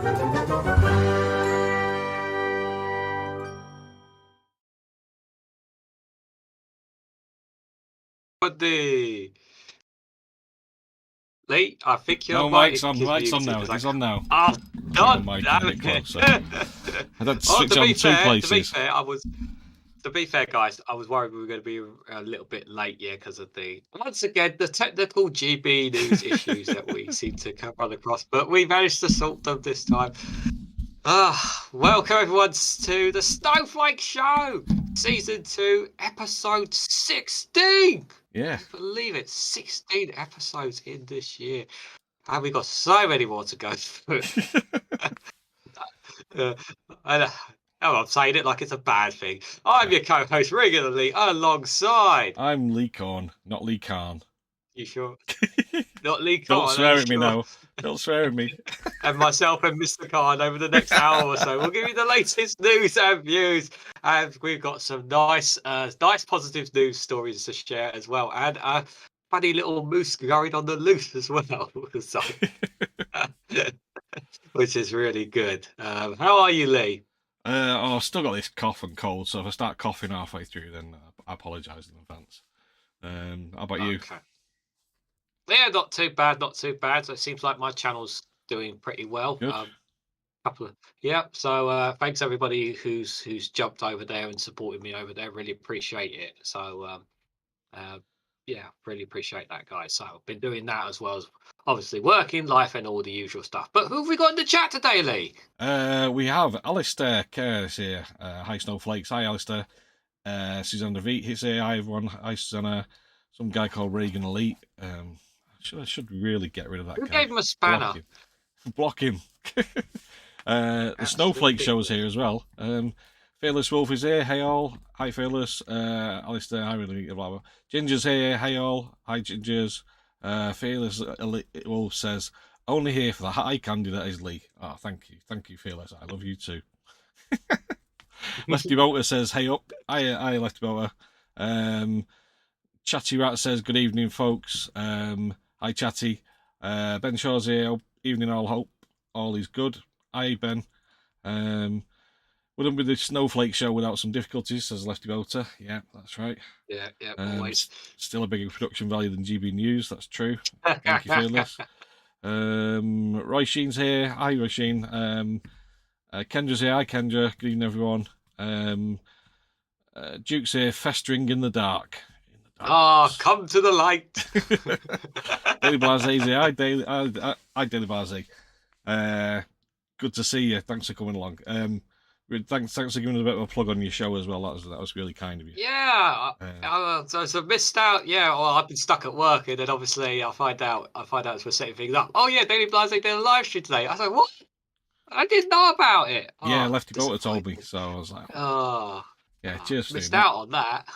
The Lee, I think your No, mic mic's on. is Mic's on muted. now. It's on now. Oh, God My mic damn a bit it. closer. I had to switch on two places. To be fair, guys, I was worried we were going to be a little bit late, because of once again, the technical GB news issues that we seem to run across, but we managed to sort them this time. Welcome everyone to the Snowflake Show, Season 2, Episode 16. Yeah. Can you believe it? 16 episodes in this year. And we've got so many more to go through. I'm saying it like it's a bad thing. I'm your co-host regularly alongside. I'm Lee Corn, not Lee Khan. You sure? Not Lee Don't Khan. swear at me now. Don't swear at me. And myself and Mr. Khan over the next hour or so. We'll give you the latest news and views. And we've got some nice positive news stories to share as well. And a funny little moose going on the loose as well. So, which is really good. How are you, Lee? I've still got this cough and cold, so if I start coughing halfway through, then I apologise in advance. How about you? Yeah, not too bad, not too bad. So it seems like my channel's doing pretty well. Good. So thanks everybody who's jumped over there and supported me over there. Really appreciate it. So really appreciate that, guys. So I've been doing that as well as obviously working, life, and all the usual stuff. But who have we got in the chat today, Lee? We have Alistair Kerr here. Hi Snowflakes. Hi Alistair. Susanna V. He's here. Hi everyone. Hi Susanna. Some guy called Reagan Elite. I should really get rid of that guy. Who gave him a spanner? Block him. The Snowflake Show's here as well. Fearless Wolf is here. Hey all. Hi Fearless. Alistair. Hi really. Blah blah. Ginger's here. Hey all. Hi Gingers. Fearless Wolf says only here for the high candidate is Lee. Oh, thank you, Fearless. I love you too. Lefty Motor says hey up. Hi Lefty Motor. Chatty Rat says good evening, folks. Hi Chatty. Ben Shaw's here. Evening all. Hope all is good. Hi Ben. Wouldn't be the Snowflake Show without some difficulties, says Lefty Motor. Yeah, that's right. Yeah, always. Still a bigger production value than GB News. That's true. Thank you, Fearless. Roy Sheen's here. Hi Roy Sheen. Kendra's here. Hi Kendra. Good evening, everyone. Duke's here. Festering in the dark. Come to the light. Daily Blaze's here. Hi Daily Blaze. Good to see you. Thanks for coming along. Thanks for giving us a bit of a plug on your show as well. That was really kind of you. Yeah, so missed out. Yeah, well, I've been stuck at work, and then obviously I find out as we're setting things up. Oh yeah, Daily Blase did a live stream today. I was like, what? I didn't know about it. Yeah, Lefty Motor told me, so I was like, cheers. Missed out on that.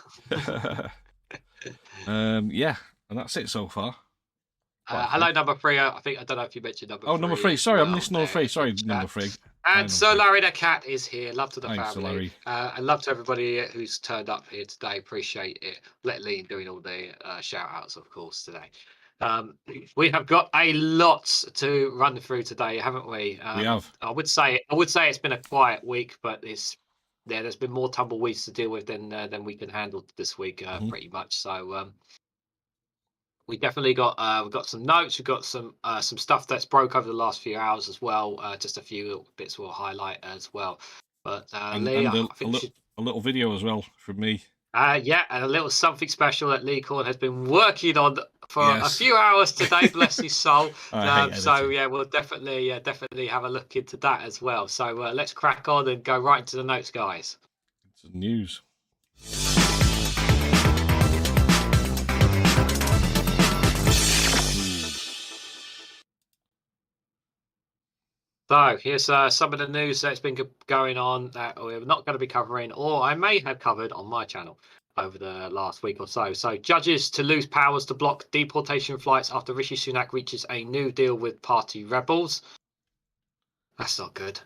Yeah, and that's it so far. Hello, number 3. I don't know if you mentioned number 3. Oh, number 3. Sorry, I'm missing number 3. Sorry, number 3. And so Larry the cat is here. Love to the Thanks, family. And love to everybody who's turned up here today. Appreciate it. Let Lee doing all the shout outs, of course, today. We have got a lot to run through today, haven't we? We have. I would say it's been a quiet week, but there's been more tumbleweeds to deal with than we can handle this week, pretty much. So we definitely got we've got some notes. We've got some stuff that's broke over the last few hours as well. Just a few bits we'll highlight as well. But Lee, a little video as well from me. And a little something special that Lee Corn has been working on for a few hours today. Bless his soul. We'll definitely have a look into that as well. So let's crack on and go right into the notes, guys. It's the news. So here's some of the news that's been going on that we're not going to be covering, or I may have covered on my channel over the last week or so. So judges to lose powers to block deportation flights after Rishi Sunak reaches a new deal with party rebels. That's not good.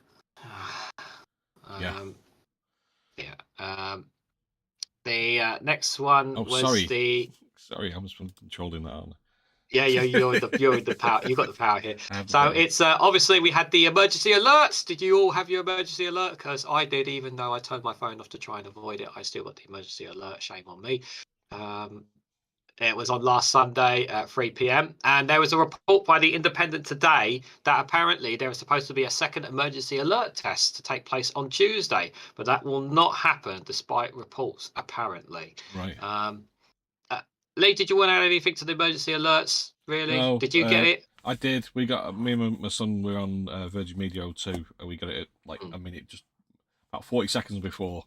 The next one Sorry, I was controlling that, aren't I? Yeah, you're in the power. You got the power here. So Absolutely. it's obviously we had the emergency alerts. Did you all have your emergency alert? Because I did, even though I turned my phone off to try and avoid it. I still got the emergency alert. Shame on me. Um, it was on last Sunday at 3 p.m. and there was a report by the Independent today that apparently there was supposed to be a second emergency alert test to take place on Tuesday, but that will not happen despite reports. Apparently, Right. uh, Lee, did you want to add anything to the emergency alerts? Really? No, Did you get it? I did. We got me and my son were on Virgin Media 2, and we got it at like a minute, just about 40 seconds before.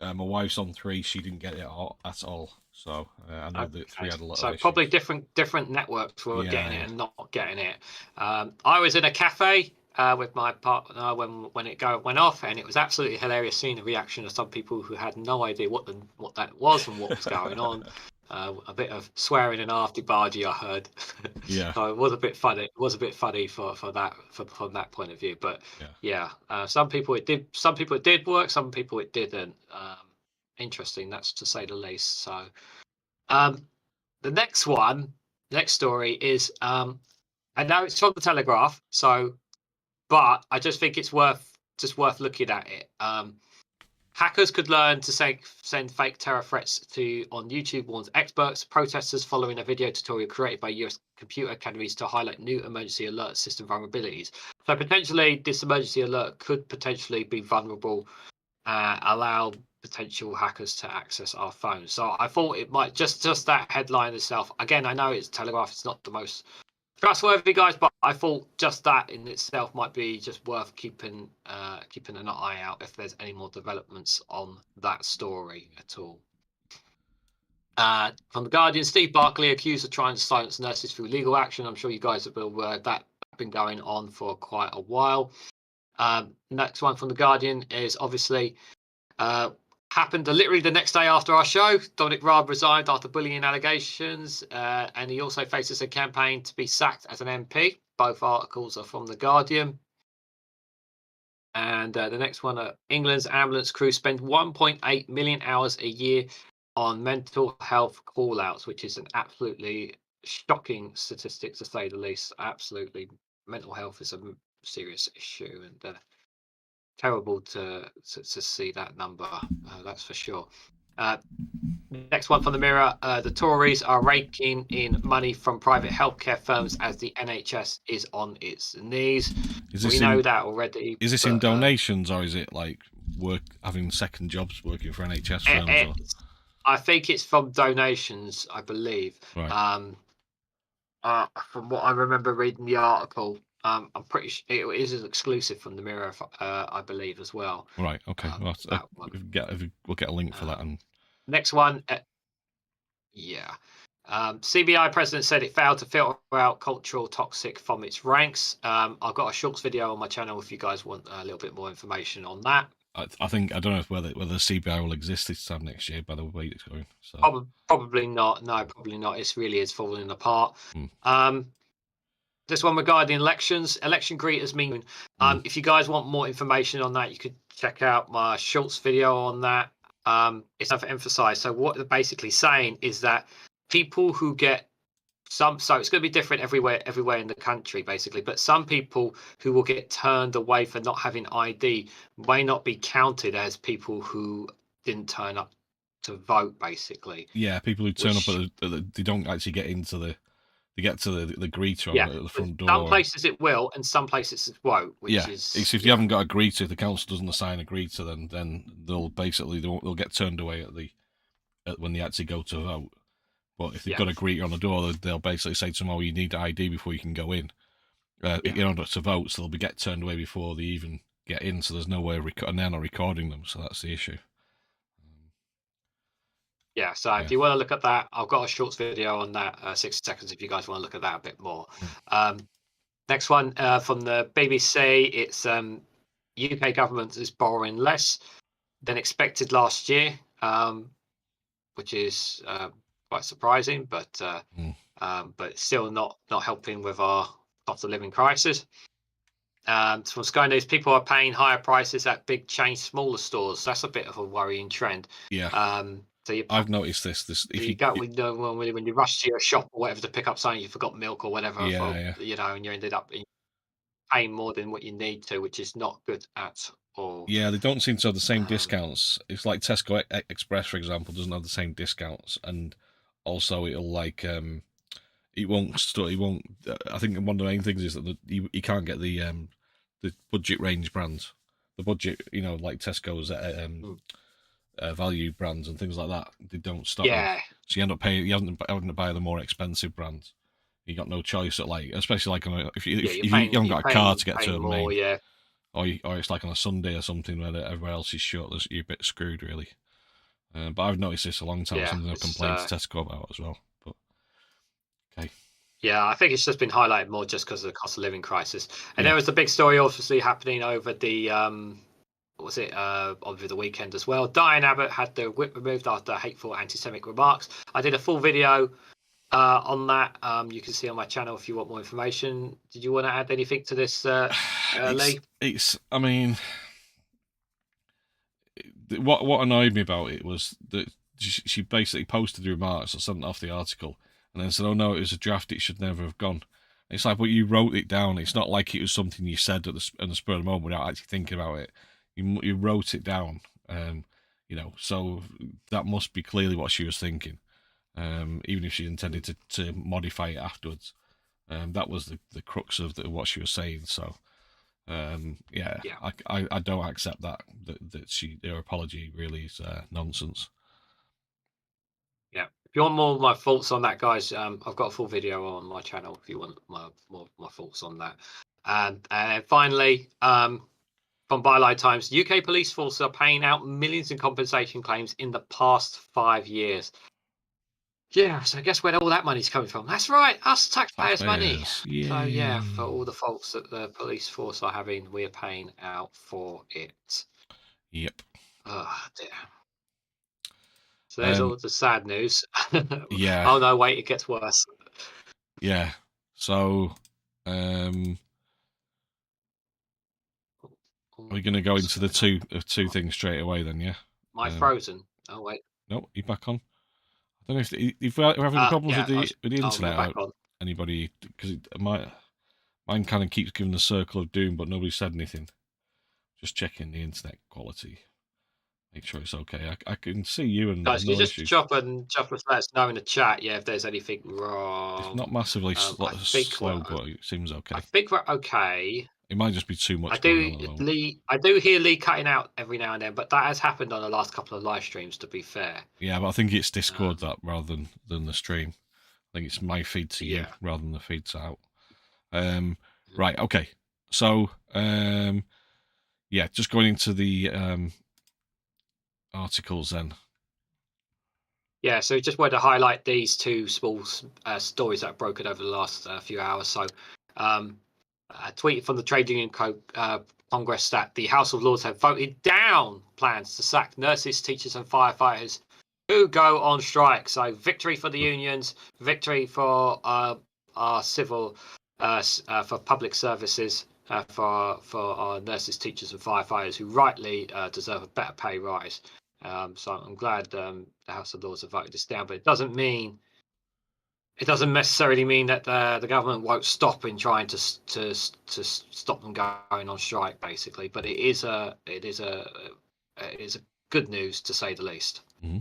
My wife's on 3; she didn't get it at all. So I know that 3 had a lot of So issues. probably different networks were getting Yeah. it and not getting it. I was in a cafe with my partner when it went off, and it was absolutely hilarious seeing the reaction of some people who had no idea what that was and what was going on. A bit of swearing and after-bargy I heard. Yeah. So it was a bit funny. It was a bit funny for that from that point of view. But yeah, some people it did. Some people it did work. Some people it didn't. Interesting. That's to say the least. So. The next story is I know it's from the Telegraph, but I just think it's worth looking at it. Hackers could learn to send fake terror threats on YouTube, warns experts. Protesters following a video tutorial created by US computer academies to highlight new emergency alert system vulnerabilities. So potentially, this emergency alert could potentially be vulnerable, allow potential hackers to access our phones. So I thought it might just that headline itself. Again, I know it's Telegraph; it's not the most trustworthy, guys, but I thought just that in itself might be just worth keeping an eye out if there's any more developments on that story at all. From the Guardian, Steve Barclay accused of trying to silence nurses through legal action. I'm sure you guys have been aware that's been going on for quite a while. Next one from the Guardian is obviously happened literally the next day after our show. Dominic Raab resigned after bullying allegations, and he also faces a campaign to be sacked as an MP. Both articles are from the Guardian. And the next one, England's ambulance crew spend 1.8 million hours a year on mental health call-outs, which is an absolutely shocking statistic to say the least. Absolutely, mental health is a serious issue, and terrible to see that number, that's for sure. Next one from the Mirror, the Tories are raking in money from private healthcare firms as the NHS is on its knees. We know that already. Is this in donations, or is it like having second jobs working for NHS firms? I think it's from donations, I believe. Right. From what I remember reading the article, I'm pretty sure it is exclusive from the Mirror, I believe, as well. Right. Okay. We'll get a link for that. And next one, CBI president said it failed to filter out cultural toxic from its ranks. I've got a shorts video on my channel if you guys want a little bit more information on that. I think I don't know whether CBI will exist this time next year by the way it's going. So probably not. No, probably not. It really is falling apart. This one regarding elections, election greeters mean. If you guys want more information on that, you could check out my shorts video on that. It's enough to emphasize. So what they're basically saying is that people who get so it's going to be different everywhere in the country, basically. But some people who will get turned away for not having ID may not be counted as people who didn't turn up to vote, basically. Yeah, people who turn up they don't actually get into the. They get to the greeter at the front door. Some places it will, and some places it won't. If you haven't got a greeter, if the council doesn't assign a greeter, then they'll get turned away when they actually go to vote. But if they've got a greeter on the door, they'll basically say to them, "Oh, you need ID before you can go in in order to vote." So they'll get turned away before they even get in. So there's no way and they're not recording them. So that's the issue. Yeah, so if you want to look at that, I've got a shorts video on that, 60 seconds, if you guys want to look at that a bit more. Next one from the BBC, it's UK government is borrowing less than expected last year, which is quite surprising, but still not helping with our cost of living crisis. From Sky News, people are paying higher prices at big chain smaller stores. That's a bit of a worrying trend. Yeah. So I've noticed this. If you you, go when you rush to your shop or whatever to pick up something, you forgot milk or whatever, yeah, and you ended up paying more than what you need to, which is not good at all. yeah, they don't seem to have the same Um, discounts. It's like Tesco Express, for example, doesn't have the same discounts, and also it'll like it won't. It won't. I think one of the main things is that you can't get the budget range brands, the budget, like Tesco's value brands and things like that. They don't stock them, yeah, so you end up paying. Having to buy the more expensive brands. You got no choice at especially like if you haven't got a car to get to a more, main, yeah. or it's like on a Sunday or something where everywhere else is shut. You're a bit screwed, really. But I've noticed this a long time. Yeah, Something I've complained to Tesco about as well. But okay, yeah, I think it's just been highlighted more just because of the cost of living crisis. And Yeah. there was the big story obviously happening over the what was it over the weekend as well. Diane Abbott had the whip removed after hateful anti-Semitic remarks. I did a full video on that. You can see on my channel if you want more information. Did you want to add anything to this, Lee? I mean, what annoyed me about it was that she basically posted the remarks or something off the article, and then said, "Oh no, it was a draft. It should never have gone." It's like, but you wrote it down. It's not like it was something you said at the spur of the moment without actually thinking about it. You wrote it down, so that must be clearly what she was thinking. Even if she intended to modify it afterwards, that was the crux of what she was saying. So, yeah. I don't accept that her apology really is nonsense. Yeah. If you want more of my thoughts on that, guys, I've got a full video on my channel if you want my thoughts on that. And finally, from Byline Times, UK police forces are paying out millions in compensation claims in the past 5 years. Yeah, so guess where all that money's coming from? That's right, us taxpayers' money. Yay. So yeah, for all the faults that the police force are having, we are paying out for it. Yep. Oh dear. So there's all the sad news. Yeah. Oh no, wait, it gets worse. Yeah. So, we're going to go into the two things straight away then, yeah? Am I frozen? Oh wait. No, you're back on. I don't know if we're having problems with the internet back or on. anybody, because mine kind of keeps giving the circle of doom, but nobody said anything. Just checking the internet quality. Make sure it's okay. I can see you and Guys, no you just issues. drop us, let us know in the chat, yeah, if there's anything wrong. It's not massively slow, but it seems okay. I think we're okay. It might just be too much. I do hear Lee cutting out every now and then, but that has happened on the last couple of live streams, to be fair. Yeah, but I think it's Discord that rather than the stream. I think it's my feed to you rather than the feed to out. Right, okay. So, just going into the articles then. Yeah, so just wanted to highlight these two small stories that have broken over the last few hours. So, a tweet from the Trade Union Congress that the House of Lords have voted down plans to sack nurses, teachers, and firefighters who go on strike. So, victory for the unions, victory for our civil, for public services, for our nurses, teachers, and firefighters who rightly deserve a better pay rise. So I'm glad the House of Lords have voted this down, but it doesn't necessarily mean that the government won't stop in trying to stop them going on strike, basically. But it is a good news, to say the least. Mm-hmm.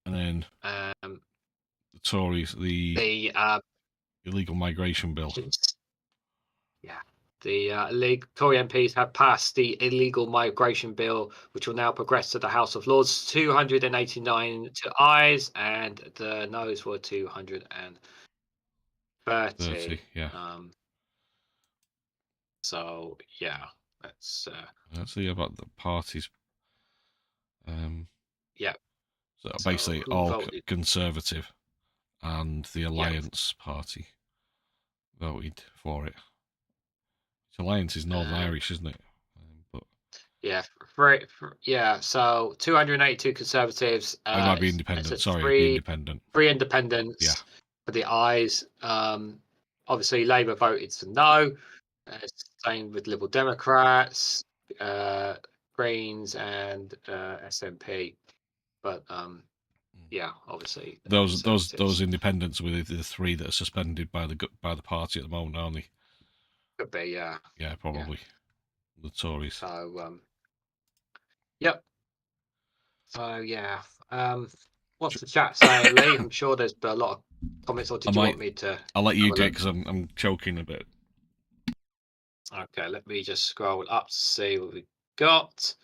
And then the Tories, the illegal migration bill. Yeah. The Tory MPs have passed the illegal migration bill, which will now progress to the House of Lords. 289 to ayes, and the noes were 230. Yeah. So yeah, let's see about the parties. Yeah. So basically, all Conservative and the Alliance Party voted for it. Alliance is Northern Irish, isn't it? But so 282 Conservatives. It might be independent. Sorry, independent. 3 independents. Yeah. For the ayes. obviously Labour voted to no. Same with Liberal Democrats, Greens, and SNP. But yeah, obviously those independents were the three that are suspended by the party at the moment, aren't they? Could be, yeah. Yeah, probably the Tories. So yep. So yeah. What's the chat saying, Lee? I'm sure there's a lot of comments. Or did you want me to? I'll let you do it because I'm choking a bit. Okay, let me just scroll up to see what we got.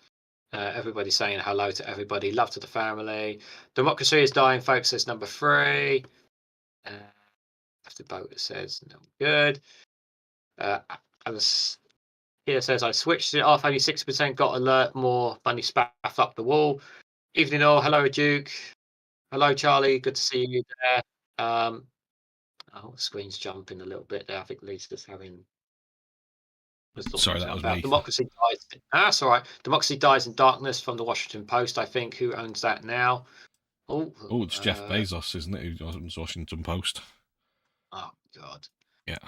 Everybody saying hello to everybody. Love to the family. Democracy is dying, folks. Says number 3. After vote says no good. Here says I switched it off. Only 60% got alert. More money spaffed up the wall. Evening all. Hello, Duke. Hello, Charlie. Good to see you there. Oh, the screen's jumping a little bit there. I think Lisa's having. Sorry, that was me. Democracy dies. That's all right. Democracy dies in darkness from the Washington Post. I think. Who owns that now? Oh, it's Jeff Bezos, isn't it? Who owns Washington Post? Oh God. Yeah.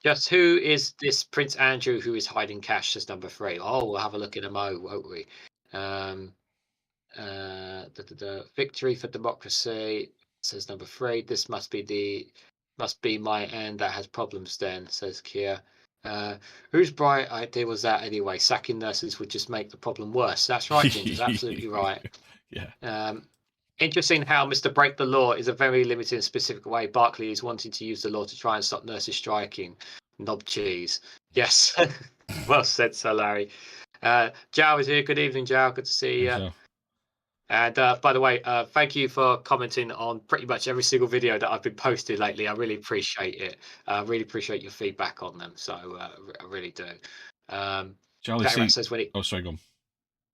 Just who is this Prince Andrew who is hiding cash? Says number 3. Oh, we'll have a look in a mo, won't we? The victory for democracy, says number 3. This must be my end that has problems then, says Kia. Whose bright idea was that anyway? Sacking nurses would just make the problem worse. That's right, Ginger's absolutely right. Yeah. Interesting how Mr. Break the Law is a very limited and specific way. Barclay is wanting to use the law to try and stop nurses striking. Knob cheese. Yes. Well said, Sir Larry. Jow is here. Good evening, Jow. Good to see you. And by the way, thank you for commenting on pretty much every single video that I've been posting lately. I really appreciate it. I really appreciate your feedback on them. So I really do. Charlie C says when it. Oh, sorry, go on.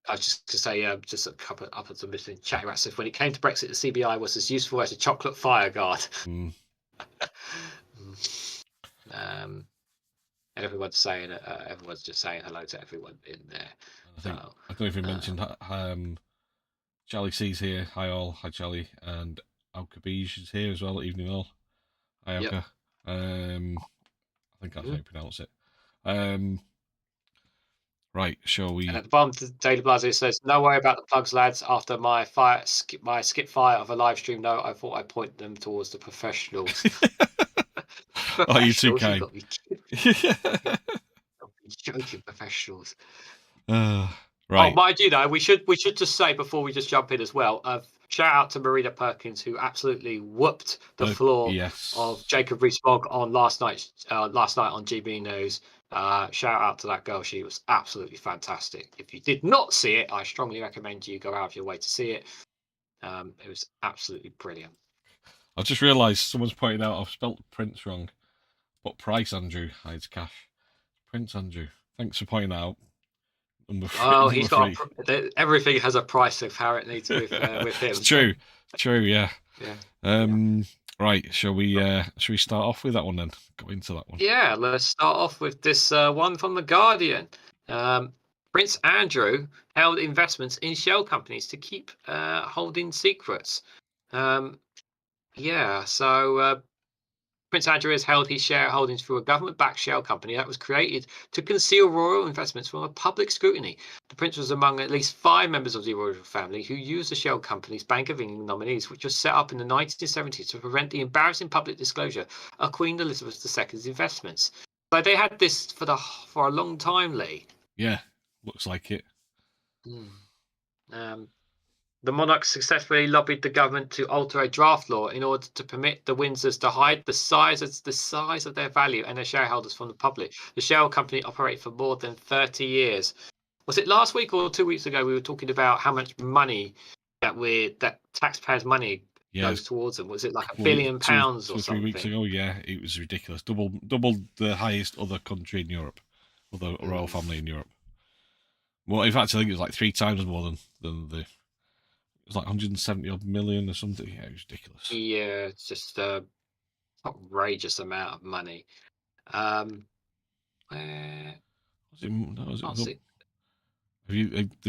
I was just to say, just a couple up at the missing chat. Says when it came to Brexit, the CBI was as useful as a chocolate fire guard. And everyone's saying, everyone's just saying hello to everyone in there. I don't know if you mentioned Charlie C's here. Hi all. Hi Charlie. And Alkabij is here as well. Evening all. Hi Alka. I think that's how you pronounce it. Right, shall we? And at the bottom, Daily Blasio says, "No worry about the plugs, lads. After my skip fire of a live stream note, I thought I'd point them towards the professionals." Oh, you're too kind. Joking, professionals. Right. Oh, mind you, though, we should just say before we just jump in as well. Shout out to Marina Perkins, who absolutely whooped the floor of Jacob Rees-Mogg on last night on GB News. Shout out to that girl. She was absolutely fantastic. If you did not see it, I strongly recommend you go out of your way to see it. It was absolutely brilliant. I've just realised someone's pointed out I've spelt Prince wrong. But Price Andrew hides cash. Prince Andrew. Thanks for pointing out. He's got everything has a price of how it needs with him. It's true. True, yeah. Right, shall we start off with that one then? Go into that one. Yeah, let's start off with this one from The Guardian. Prince Andrew held investments in shell companies to keep holding secrets. So Prince Andrew has held his shareholdings through a government-backed shell company that was created to conceal royal investments from a public scrutiny. The prince was among at least 5 members of the royal family who used the shell company's Bank of England nominees, which was set up in the 1970s to prevent the embarrassing public disclosure of Queen Elizabeth II's investments. So they had this for a long time, Lee. Yeah, looks like it. The monarch successfully lobbied the government to alter a draft law in order to permit the Windsors to hide the size of their value and their shareholders from the public. The shell company operated for more than 30 years. Was it last week or 2 weeks ago we were talking about how much money that taxpayers' money goes towards them? Was it like £1 billion or something? 3 weeks ago, yeah, it was ridiculous. Double the highest other country in Europe, other royal family in Europe. Well, in fact, I think it was like 3 times more than the. It was like 170 odd million or something. Yeah, it was ridiculous. Yeah, it's just an outrageous amount of money. The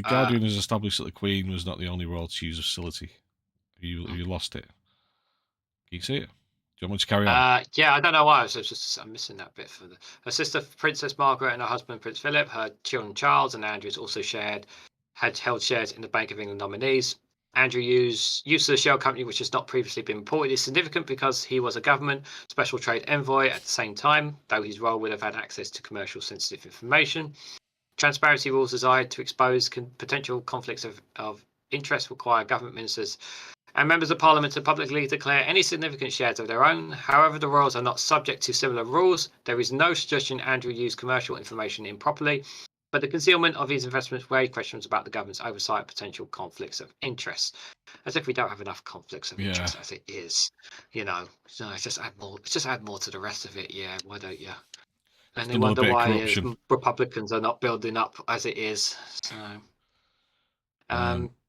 Guardian has established that the Queen was not the only royal to use a facility. Have you lost it? Can you see it? you want me to carry on? Yeah, I don't know why. I'm missing that bit for her sister, Princess Margaret, and her husband, Prince Philip. Her children, Charles and Andrews, also had held shares in the Bank of England nominees. Andrew use of the shell company, which has not previously been reported, is significant because he was a government special trade envoy at the same time, though his role would have had access to commercial sensitive information. Transparency rules designed to expose potential conflicts of interest require government ministers and members of parliament to publicly declare any significant shares of their own. However, the royals are not subject to similar rules. There is no suggestion Andrew used commercial information improperly, but the concealment of his investments raised questions about the government's oversight of potential conflicts of interest. As if we don't have enough conflicts of interest as it is, just add more to the rest of it. Yeah, why don't you? And they wonder why Republicans are not building up as it is. So,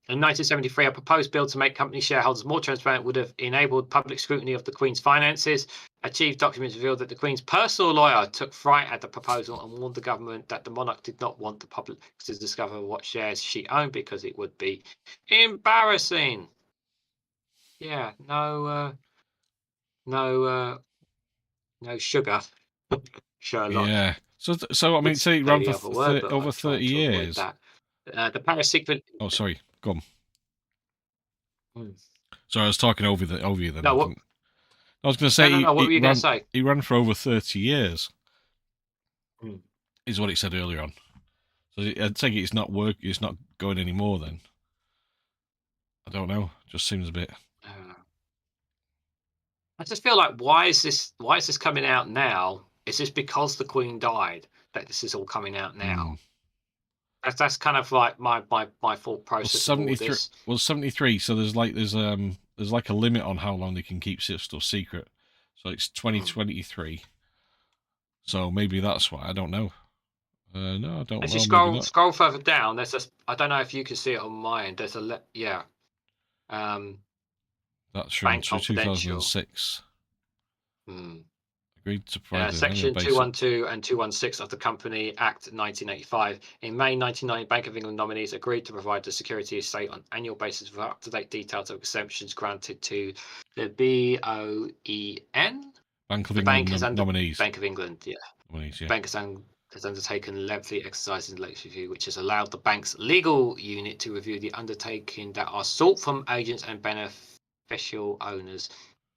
in 1973, a proposed bill to make company shareholders more transparent would have enabled public scrutiny of the Queen's finances. Achieved documents revealed that the Queen's personal lawyer took fright at the proposal and warned the government that the monarch did not want the public to discover what shares she owned because it would be embarrassing. Yeah, no sugar, Sherlock. Yeah. So I mean, say it ran for over 30 years. The Paris secret. Oh, sorry. Go on. Sorry, I was talking over you then. No, what? I was going to say. No, what were you going to say? He ran for over 30 years. Is what it said earlier on. So I'd take it's not it's not going anymore then. I don't know. Just seems a bit. I just feel like why is this coming out now? Is this because the Queen died that this is all coming out now? That's kind of like my thought process. Well, 73. Well, 73. So there's like a limit on how long they can keep stuff secret. So it's 2023. So maybe that's why. I don't know. No, I don't know. As you scroll further down, there's I don't know if you can see it on mine. There's that's from 2006. Agreed to provide Section 212 and 216 of the Company Act 1985. In May 1990, Bank of England nominees agreed to provide the security estate on annual basis with up-to-date details of exemptions granted to the BOEN. Bank of England nominees. Bank of England, yeah. Nominees, yeah. Bank has undertaken lengthy exercises in latest review, which has allowed the bank's legal unit to review the undertaking that are sought from agents and beneficial owners,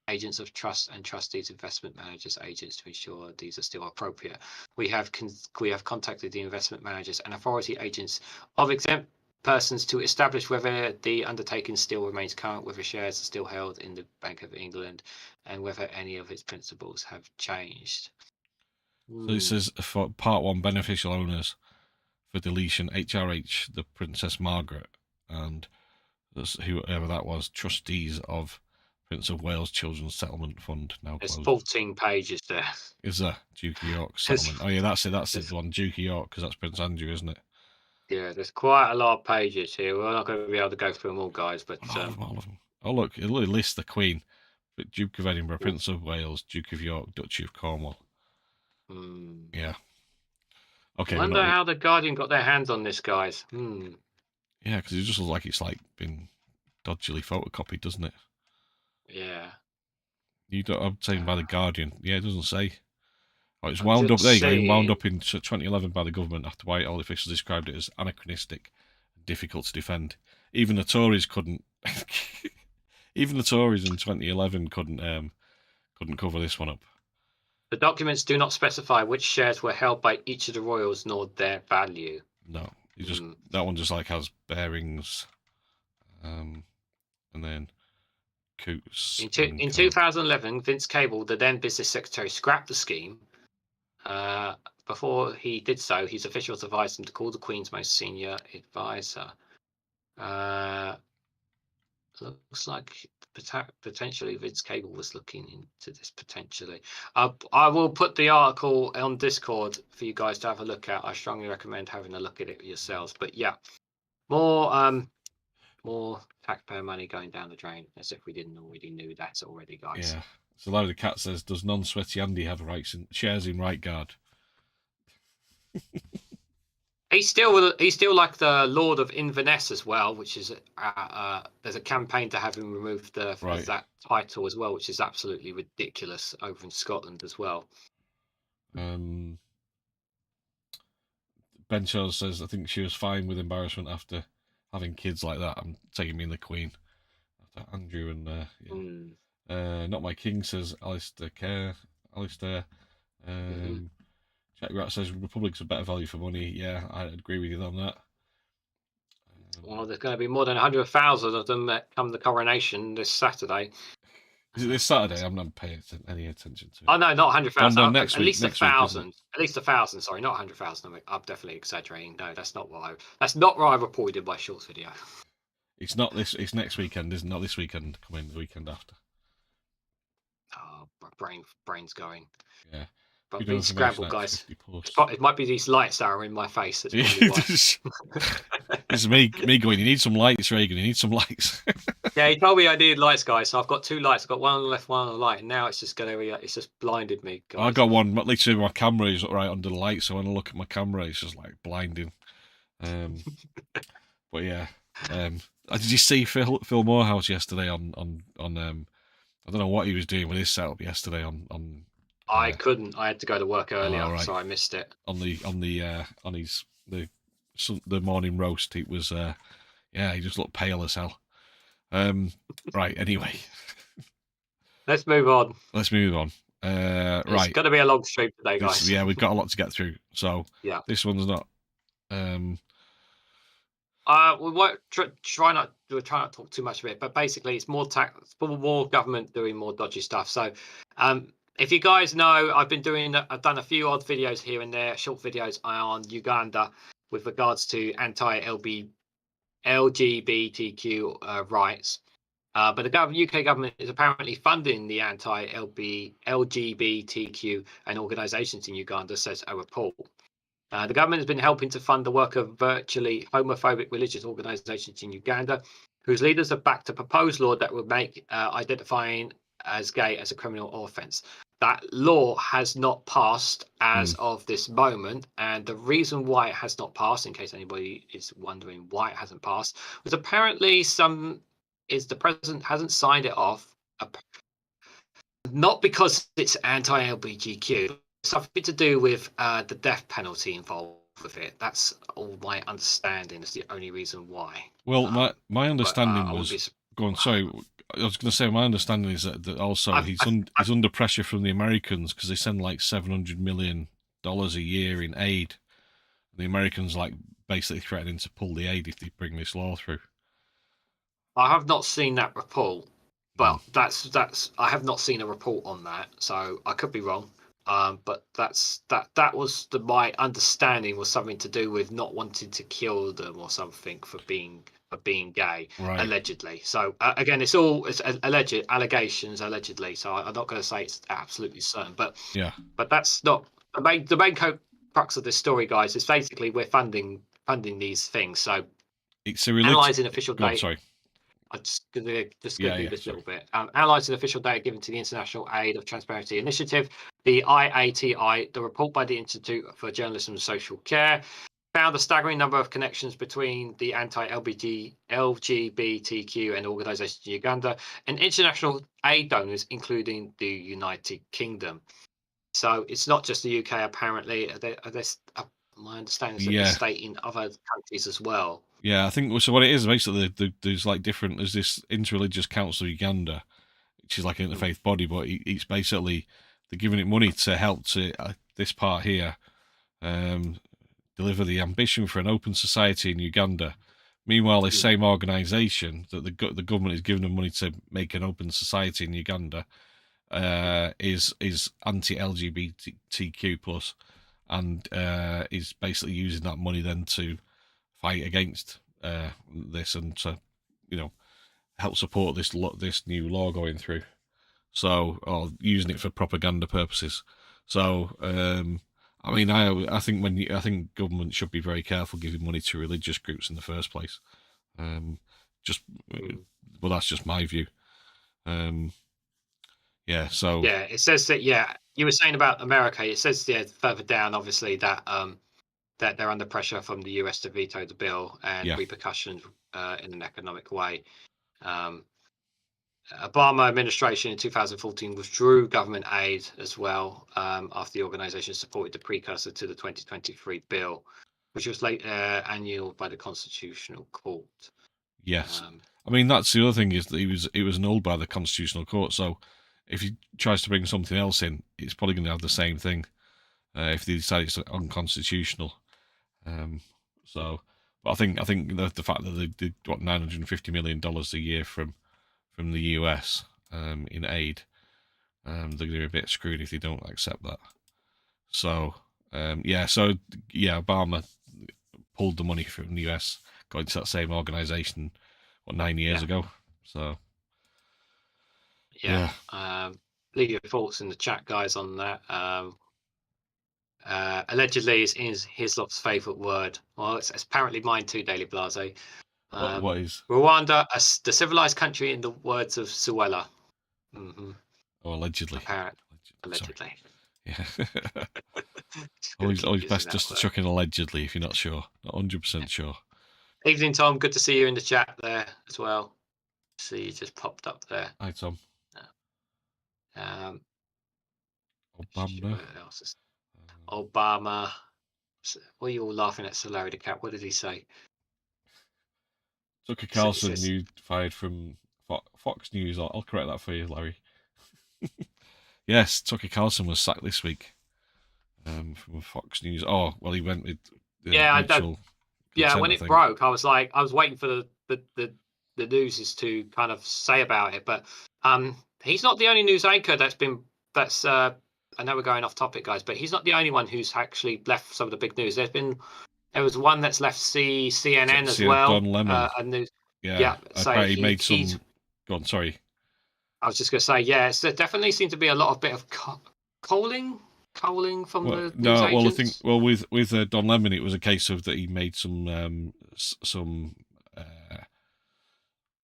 agents of trust and trustees, investment managers, agents, to ensure these are still appropriate. We have contacted the investment managers and authority agents of exempt persons to establish whether the undertaking still remains current, whether shares are still held in the Bank of England, and whether any of its principles have changed. So this is for Part 1 beneficial owners for deletion, HRH, the Princess Margaret, and whoever that was, trustees of Prince of Wales Children's Settlement Fund. Now there's 14 pages there. Is there? Duke of York Settlement. Oh yeah, that's it. That's the one, Duke of York, because that's Prince Andrew, isn't it? Yeah, there's quite a lot of pages here. We're not going to be able to go through them all, guys. But all of them. Oh look, it lists the Queen, Duke of Edinburgh, Prince of Wales, Duke of York, Duchy of Cornwall. Yeah. Okay. I wonder how the Guardian got their hands on this, guys. Yeah, because it just looks like it's been dodgily photocopied, doesn't it? Yeah. I'm saying by the Guardian. Yeah, it doesn't say. Oh, it's wound up. There you go. Wound up in 2011 by the government after Whitehall officials described it as anachronistic and difficult to defend. Even the Tories couldn't. Even the Tories in 2011 couldn't cover this one up. The documents do not specify which shares were held by each of the royals nor their value. No, that one just has bearings, and then Coots. In 2011, Vince Cable, the then business secretary, scrapped the scheme. Before he did so, his officials advised him to call the Queen's most senior advisor. Looks like potentially Vince Cable was looking into this potentially. I will put the article on Discord for you guys to have a look at. I strongly recommend having a look at it yourselves. But yeah, more taxpayer money going down the drain, as if we didn't already knew that already, guys. Yeah. So Larry the Cat says, does non-sweaty Andy have shares in Right Guard? He's still like the Lord of Inverness as well, which is there's a campaign to have him removed that title as well, which is absolutely ridiculous over in Scotland as well. Ben Shaw says, I think she was fine with embarrassment after having kids like that. I'm taking me in the Queen. After Andrew and Not My King says Alistair Kerr. Alistair. Jack Rat says Republic's a better value for money. Yeah, I agree with you on that. Well, there's going to be more than 100,000 of them that come the coronation this Saturday. Is it this Saturday? I'm not paying any attention to it. Oh no, not 100,000. No, next at week. Least 1,000. At least 1,000. Sorry, not 100,000. I'm definitely exaggerating. No, that's not what I reported in my shorts video. It's not this. It's next weekend. It's not this weekend. Coming the weekend after. Oh, brain's going. Yeah. But be scrambled, guys. It might be these lights that are in my face. That's It's me going, you need some lights, Reagan. You need some lights. Yeah, he told me I needed lights, guys. So I've got 2 lights. I've got one on the left, one on the right. And now it's just blinded me, guys. I got one. Literally, my camera is right under the light. So when I look at my camera, it's just like blinding. But yeah. Did you see Phil Morehouse yesterday on I don't know what he was doing with his setup yesterday on I couldn't. I had to go to work earlier, so I missed it. On the morning roast, it was he just looked pale as hell. Right. Anyway, let's move on. It's going to be a long stream today, guys. Yeah, we've got a lot to get through. So yeah, this one's not. We won't try not to talk too much of it, but basically it's more government doing more dodgy stuff. So if you guys know, I've done a few odd videos here and there, short videos on Uganda with regards to anti-LGBTQ rights. But the UK government is apparently funding the anti-LGBTQ and organisations in Uganda, says a report. The government has been helping to fund the work of virtually homophobic religious organisations in Uganda, whose leaders have backed a proposed law that would make identifying as gay as a criminal offence. That law has not passed as of this moment, and the reason why it has not passed, in case anybody is wondering why it hasn't passed, was apparently the president hasn't signed it off, not because it's anti-LGBTQ, something to do with the death penalty involved with it. That's all my understanding. Is the only reason why. Well, my understanding was. Go on. Sorry, I was going to say my understanding is that also he's under pressure from the Americans because they send like $700 million a year in aid. The Americans like basically threatening to pull the aid if they bring this law through. I have not seen that report, but I have not seen a report on that, so I could be wrong. But that was my understanding was something to do with not wanting to kill them or something for being gay, allegedly. So again, it's alleged allegations, allegedly. So I'm not going to say it's absolutely certain, but that's not the main crux of this story, guys. Is basically we're funding these things. So it's analysing official data. Sorry. I'm just going to do this little bit. Analysing official data given to the International Aid of Transparency Initiative, the IATI, the report by the Institute for Journalism and Social Care, found a staggering number of connections between the anti-LGBTQ and organisations in Uganda and international aid donors, including the United Kingdom. So it's not just the UK, apparently. My understanding is that it's state in other countries as well. Yeah, I think so. What it is basically, there's this interreligious council of Uganda, which is like an interfaith body, but it's basically they're giving it money to help to this part here deliver the ambition for an open society in Uganda. Meanwhile, this same organisation that the government is giving them money to make an open society in Uganda is anti-LGBTQ plus, and is basically using that money then to fight against this and to help support this new law going through. So, or using it for propaganda purposes. So, I mean, I think government should be very careful giving money to religious groups in the first place. Well, that's just my view. So it says that you were saying about America. It says further down, obviously, that that they're under pressure from the US to veto the bill and Yeah. repercussions in an economic way. Obama administration in 2014 withdrew government aid as well after the organization supported the precursor to the 2023 bill, which was later annulled by the Constitutional Court. Yes. I mean, that's the other thing, is that it was annulled by the Constitutional Court. So if he tries to bring something else in, it's probably going to have the same thing if they decide it's unconstitutional. But I think the fact that they did what $950 million a year from the US in aid, they're going to be a bit screwed if they don't accept that. So Obama pulled the money from the US, got into that same organization 9 years ago. So leave your thoughts in the chat, guys, on that. Allegedly is his lot's favorite word. Well, it's apparently mine too, Daily Blase. What is Rwanda, the civilized country in the words of Suella? Oh, allegedly. Apparently. Allegedly. Yeah. always best just to chuck in allegedly if you're not sure, not 100% sure. Evening, Tom. Good to see you in the chat there as well. See, you just popped up there. Hi, Tom. Obama. Obama. What are you all laughing at, Larry the Cat? What did he say? Tucker Carlson, you fired from Fox News. I'll correct that for you, Larry. Yes, Tucker Carlson was sacked this week from Fox News. Oh, well, he went with when it broke, I was waiting for the news to kind of say about it, but he's not the only news anchor that's I know we're going off topic, guys, but he's not the only one who's actually left some of the big news. There was one that's left CNN as well. Don Lemon. So he made some. Go on, sorry. I was just going to say, there definitely seemed to be a lot of bit of coaling from the news agents. With Don Lemon, it was a case of that he made some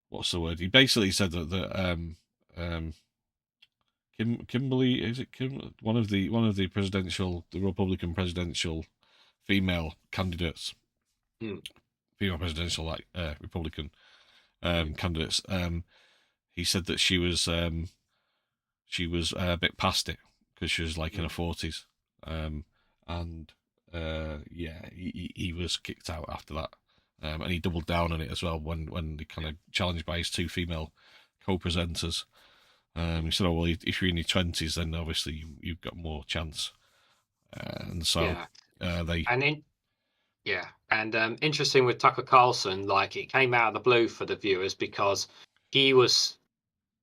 what's the word? He basically said that Kimberly, is it one of the Republican presidential female candidates, female presidential Republican candidates. He said that she was a bit past it because she was like in her 40s, he was kicked out after that, and he doubled down on it as well when he kind of challenged by his two female co-presenters. He said, "Oh well, if you're in your 20s, then obviously you've got more chance." Interesting with Tucker Carlson, like it came out of the blue for the viewers because he was,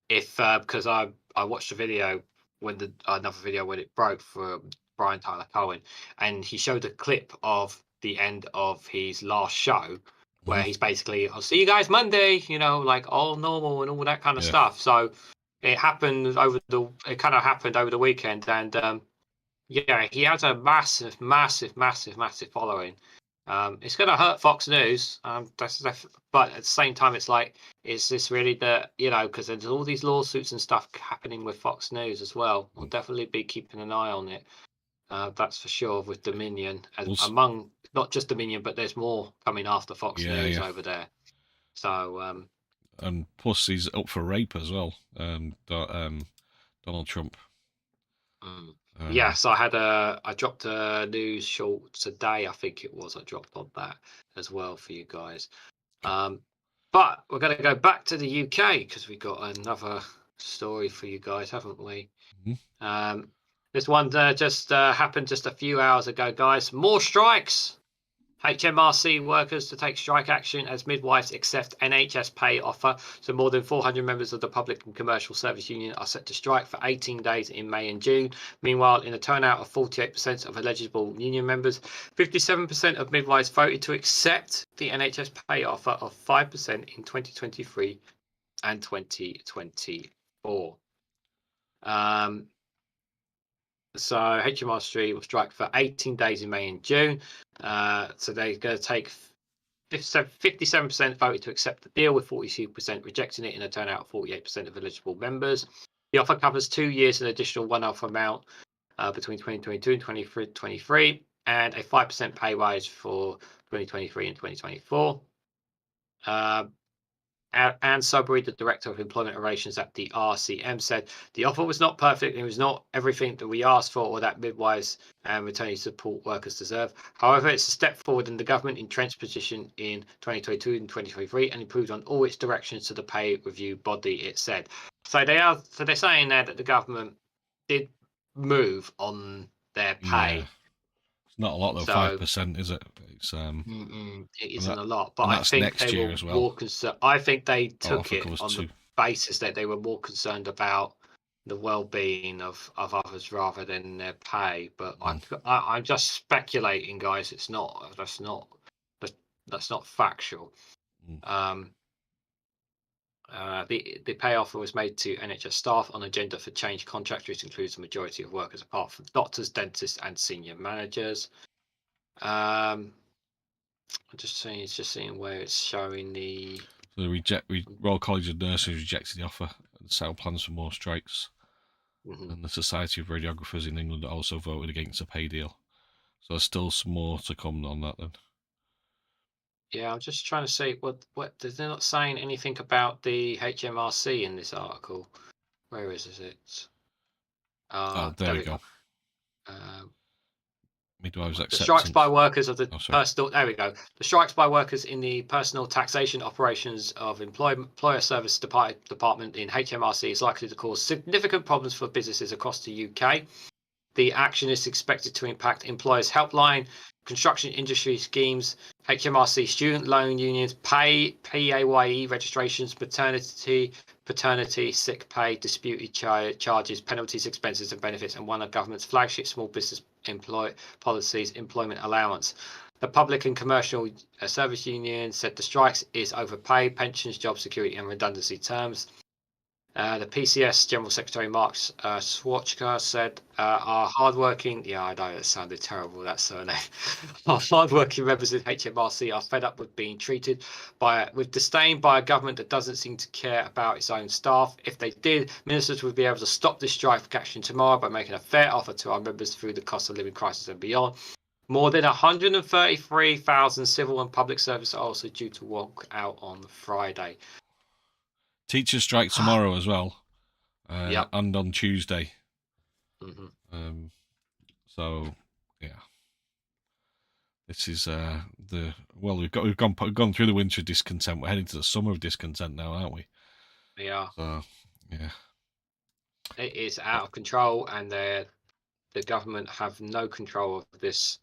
because I watched a video another video when it broke for Brian Tyler Cohen, and he showed a clip of the end of his last show where he's basically, "I'll see you guys Monday," like all normal and all that kind of stuff. So it happened over the weekend, and he has a massive following. It's going to hurt Fox News, but at the same time, it's like, is this really because there's all these lawsuits and stuff happening with Fox News as well. We'll definitely be keeping an eye on it. That's for sure, with Dominion, among not just Dominion, but there's more coming after Fox News over there. So, and plus he's up for rape as well. Donald Trump. Yes, I dropped a news short today. I think it was. I dropped on that as well for you guys. But we're going to go back to the UK because we got another story for you guys, haven't we? Mm-hmm. This one just happened just a few hours ago, guys. More strikes. HMRC workers to take strike action as midwives accept NHS pay offer. So more than 400 members of the Public and Commercial Service Union are set to strike for 18 days in May and June. Meanwhile, in a turnout of 48% of eligible union members, 57% of midwives voted to accept the NHS pay offer of 5% in 2023 and 2024. So HMRC will strike for 18 days in May and June. So they're going to take 57% voted to accept the deal, with 42% rejecting it in a turnout of 48% of eligible members. The offer covers 2 years, an additional one-off amount between 2022 and 2023. and a 5% pay rise for 2023 and 2024. Anne Sudbury, the Director of Employment Relations at the RCM, said the offer was not perfect. It was not everything that we asked for or that midwives and maternity support workers deserve. However, it's a step forward in the government entrenched position in 2022 and 2023 and improved on all its directions to the pay review body, it said. So they're saying there that the government did move on their pay. Yeah. It's not a lot though, 5%, is it? It's it isn't a lot, but I think they were more concerned. I think they took it on the basis that they were more concerned about the well-being of others rather than their pay. But I'm just speculating, guys. It's not. That's not factual. The pay offer was made to NHS staff on agenda for change contracts, which includes the majority of workers apart from doctors, dentists, and senior managers. I'm just seeing where it's showing the. So Royal College of Nurses rejected the offer and set up plans for more strikes. And the Society of Radiographers in England also voted against a pay deal. So there's still some more to come on that then. Yeah, I'm just trying to see what they're not saying anything about the HMRC in this article. Where is it? There we go. Midwives the acceptance. strikes by workers of the personal. There we go. The strikes by workers in the personal taxation operations of employer service department in HMRC is likely to cause significant problems for businesses across the UK. The action is expected to impact employers' helpline, construction industry schemes, HMRC student loan unions, PAYE registrations, paternity, sick pay, disputed charges, penalties, expenses, and benefits, and one of government's flagship small business policies, employment allowance. The public and commercial service union said the strikes is over pay, pensions, job security, and redundancy terms. The PCS General Secretary Mark Swatchka said, our hardworking, I know it sounded terrible, that surname, our hardworking members of HMRC are fed up with being treated with disdain by a government that doesn't seem to care about its own staff. If they did, ministers would be able to stop this strike action tomorrow by making a fair offer to our members through the cost of living crisis and beyond. More than 133,000 civil and public servants are also due to walk out on Friday. Teachers strike tomorrow as well, and on Tuesday. So yeah, this is we've gone through the winter of discontent. We're heading to the summer of discontent now, aren't we? Yeah. So yeah, it is out of control, and the government have no control of this.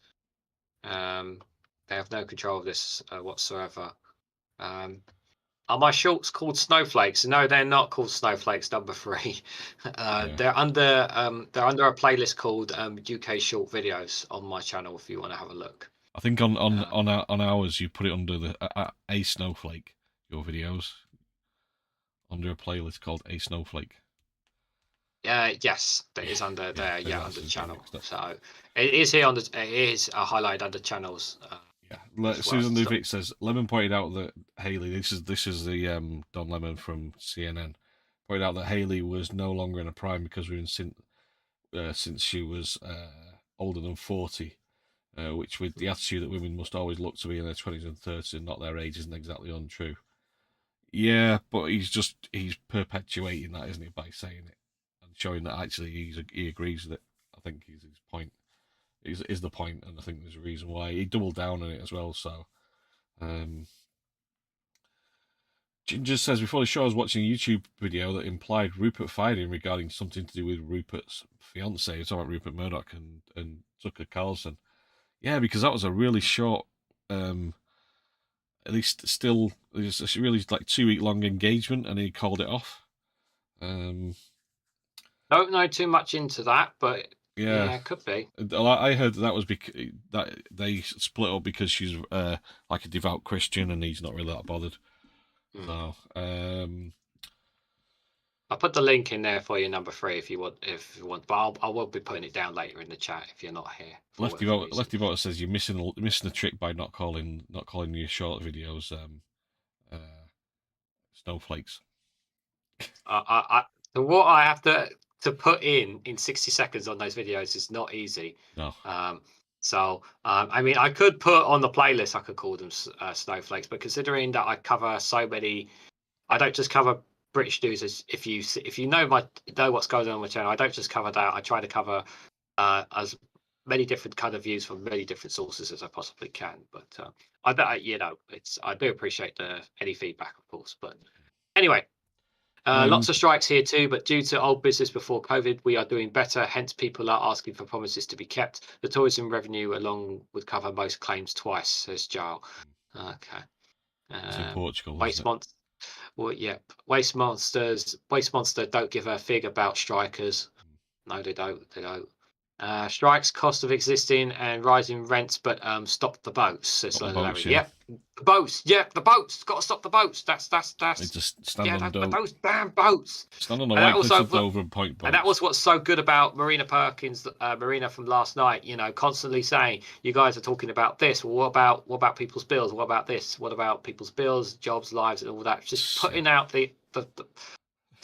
They have no control of this whatsoever. Are my shorts called snowflakes? No, they're not called snowflakes. Number 3, they're under a playlist called UK short videos on my channel. If you want to have a look, I think on ours you put it under the a snowflake. Your videos under a playlist called A Snowflake. Yes, that is under there. Under the channel. So it is here it is highlighted under channels. Susan Luvick says Lemon pointed out that Haley. This is the Don Lemon from CNN. Pointed out that Haley was no longer in a prime because since she was older than 40, which with the attitude that women must always look to be in their 20s and 30s and not their age isn't exactly untrue. Yeah, but he's perpetuating that, isn't he, by saying it and showing that actually he agrees with it. I think is his point. Is the point, and I think there's a reason why he doubled down on it as well. So, Ginger says before the show I was watching a YouTube video that implied Rupert fired him regarding something to do with Rupert's fiance. It's about Rupert Murdoch and Tucker Carlson. Yeah, because that was a really short, at least still, it was a really 2-week long engagement, and he called it off. Don't know too much into that, but. Yeah, it could be. I heard that was because that they split up because she's like a devout Christian and he's not really that bothered. So I'll put the link in there for you, number 3, if you want. But I will be putting it down later in the chat if you're not here. Lefty Voter says you're missing the trick by not calling your short videos snowflakes. What I have to put in 60 seconds on those videos is not easy. No. So, I mean, I could put on the playlist, I could call them snowflakes, but considering that I cover so many, I don't just cover British news. If you know what's going on my channel, I don't just cover that. I try to cover as many different kind of views from many different sources as I possibly can. But I do appreciate any feedback, of course. But anyway. Lots of strikes here too, but due to old business before COVID, we are doing better. Hence, people are asking for promises to be kept. The tourism revenue along would cover most claims twice, says Giles. Okay. It's in Portugal, Waste Monster. Well, yeah. Waste Monster don't give a fig about strikers. No, they don't. They don't. Strikes, cost of existing and rising rents, but stop the boats. Says Larry. Yep, the boats. Yep, the boats. Got to stop the boats. That's. They just stand on those damn boats. Stand on the white cliffs of Dover and point boats. And that was what's so good about Marina Perkins, Marina from last night. You know, constantly saying, "You guys are talking about this. Well, what about people's bills? What about this? What about people's bills, jobs, lives, and all that?" Just putting out the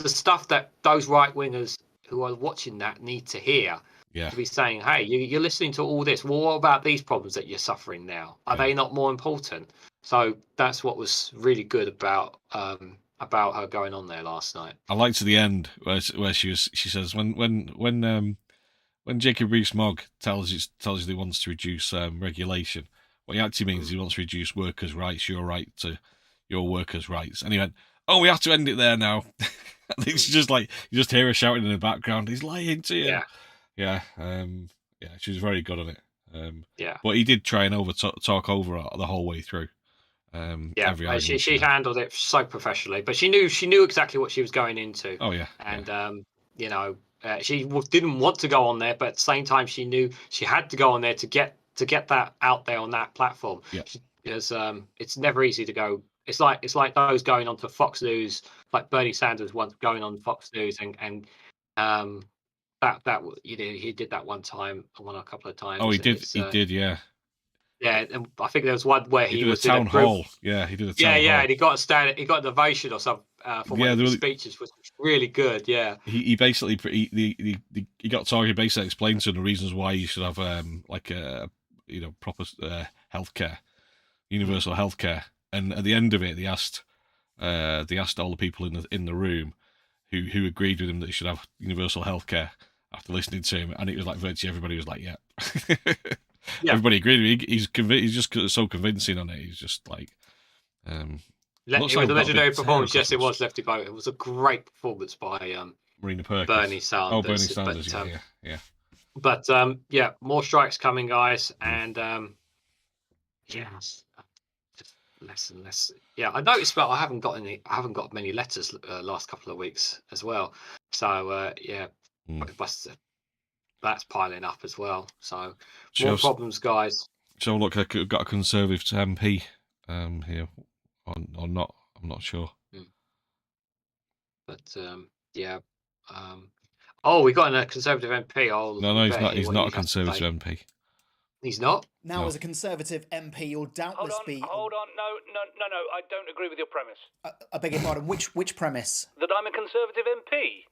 stuff that those right wingers who are watching that need to hear. Yeah. To be saying, hey, you're listening to all this. Well, what about these problems that you're suffering now? Are they not more important? So that's what was really good about her going on there last night. I liked to the end where she says when Jacob Rees-Mogg tells you that he wants to reduce regulation, what he actually means is he wants to reduce workers' rights, your right to your workers' rights. And he went, "Oh, we have to end it there now." I think it's just like you just hear her shouting in the background. He's lying to you. Yeah, she was very good on it. But he did try and talk over her the whole way through. She handled it so professionally, but she knew exactly what she was going into. Oh yeah, and she didn't want to go on there, but at the same time, she knew she had to go on there to get that out there on that platform. Yeah, because it's never easy to go. It's like those going on to Fox News, like Bernie Sanders once going on Fox News and he did that one a couple of times. Oh, he did, yeah. Yeah, and I think there was one where he was in a town hall. Yeah, he did a town hall. Yeah, and he got an ovation or something for one of his speeches, which was really good. Yeah, he basically he got targeted, basically explained to him the reasons why you should have proper healthcare, universal healthcare, and at the end of it, they asked all the people in the room who agreed with him that he should have universal healthcare. After listening to him, and it was like virtually everybody was like, "Yeah." Everybody agreed. He's just so convincing on it. He's just like, it was a legendary performance. Yes, it was, Lefty Boat. It was a great performance by Marina Perkins. Bernie Sanders. Oh, Bernie Sanders. Yeah. But more strikes coming, guys, and just less and less. Yeah, I noticed, but I haven't got many letters last couple of weeks as well. So that's piling up as well. So more problems, guys. So look, I've got a Conservative MP here, or not? I'm not sure. But we got a Conservative MP. No, he's not. He's not a Conservative MP. He's not. Now, as a Conservative MP, you'll doubtless be. Hold on. No. I don't agree with your premise. I beg your pardon. Which premise? That I'm a Conservative MP.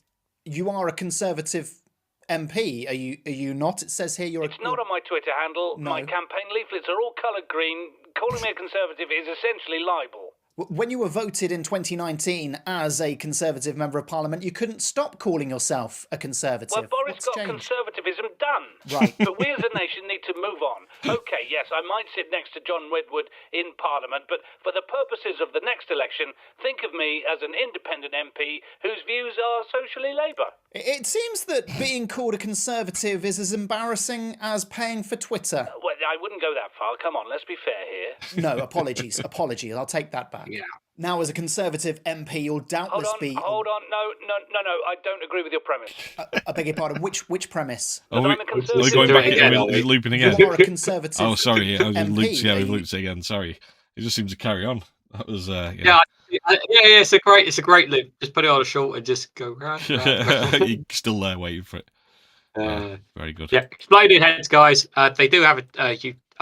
You are a Conservative MP. Are you not? It says here you're. It's not on my Twitter handle. No. My campaign leaflets are all coloured green. Calling me a Conservative is essentially libel. When you were voted in 2019 as a Conservative Member of Parliament, you couldn't stop calling yourself a Conservative. Well, Boris got Conservatism done. Right. But we as a nation need to move on. Okay, yes, I might sit next to John Wedgwood in Parliament, but for the purposes of the next election, think of me as an independent MP whose views are socially Labour. It seems that being called a Conservative is as embarrassing as paying for Twitter. Well, I wouldn't go that far. Come on, let's be fair here. No, apologies. I'll take that back. Yeah. Now, as a Conservative MP, you'll doubtless be. Hold on. No. I don't agree with your premise. I beg your pardon. Which premise? We're going back again. We're looping again. You are a Conservative. Oh, sorry. I was in loops. Yeah, we looped again. Sorry. It just seems to carry on. That was. Yeah. It's a great loop. Just put it on a short and just go round. You're still there waiting for it. Very good. Yeah, Exploding Heads, guys. They do have I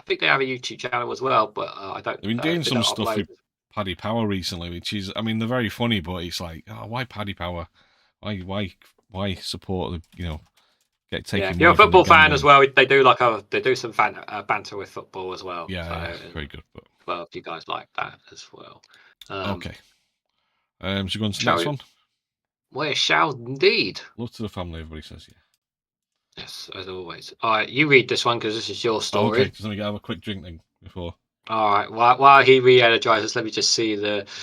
think they have a YouTube channel as well, but I don't. They've been doing some stuff with Paddy Power recently, which is, I mean, they're very funny, but it's like, why Paddy Power? Why support the get taken Yeah, away you're a from the football gang fan as gangs. well. They do some banter with football as well. Yeah, so, yeah, very good. But well, if you guys like that as well. okay. So go on to the shall next we? one. We shall indeed. Love to the family, everybody says, yeah. Yes, as always. All right, you read this one because this is your story. Okay, just let me have a quick drink then before All right, while he re-energizes, let me just see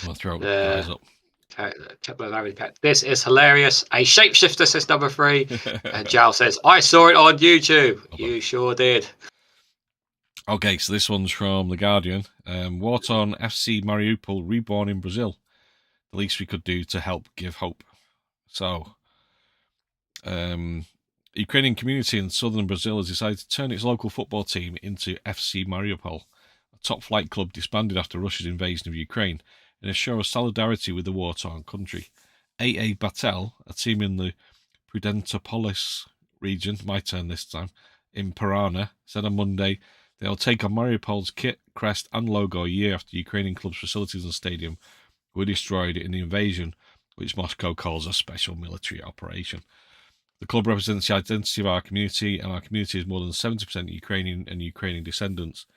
my throat dries up. This is hilarious. A shapeshifter says number 3. And Jal says, I saw it on YouTube. You sure did. Okay, so this one's from The Guardian. War-torn FC Mariupol reborn in Brazil. The least we could do to help give hope. So, Ukrainian community in southern Brazil has decided to turn its local football team into FC Mariupol, a top-flight club disbanded after Russia's invasion of Ukraine, in a show of solidarity with the war-torn country. AA Batel, a team in the Prudentopolis region, my turn this time, in Parana, said on Monday they'll take on Mariupol's kit, crest and logo a year after the Ukrainian club's facilities and stadium were destroyed in the invasion, which Moscow calls a special military operation. The club represents the identity of our community, and our community is more than 70% Ukrainian and Ukrainian descendants,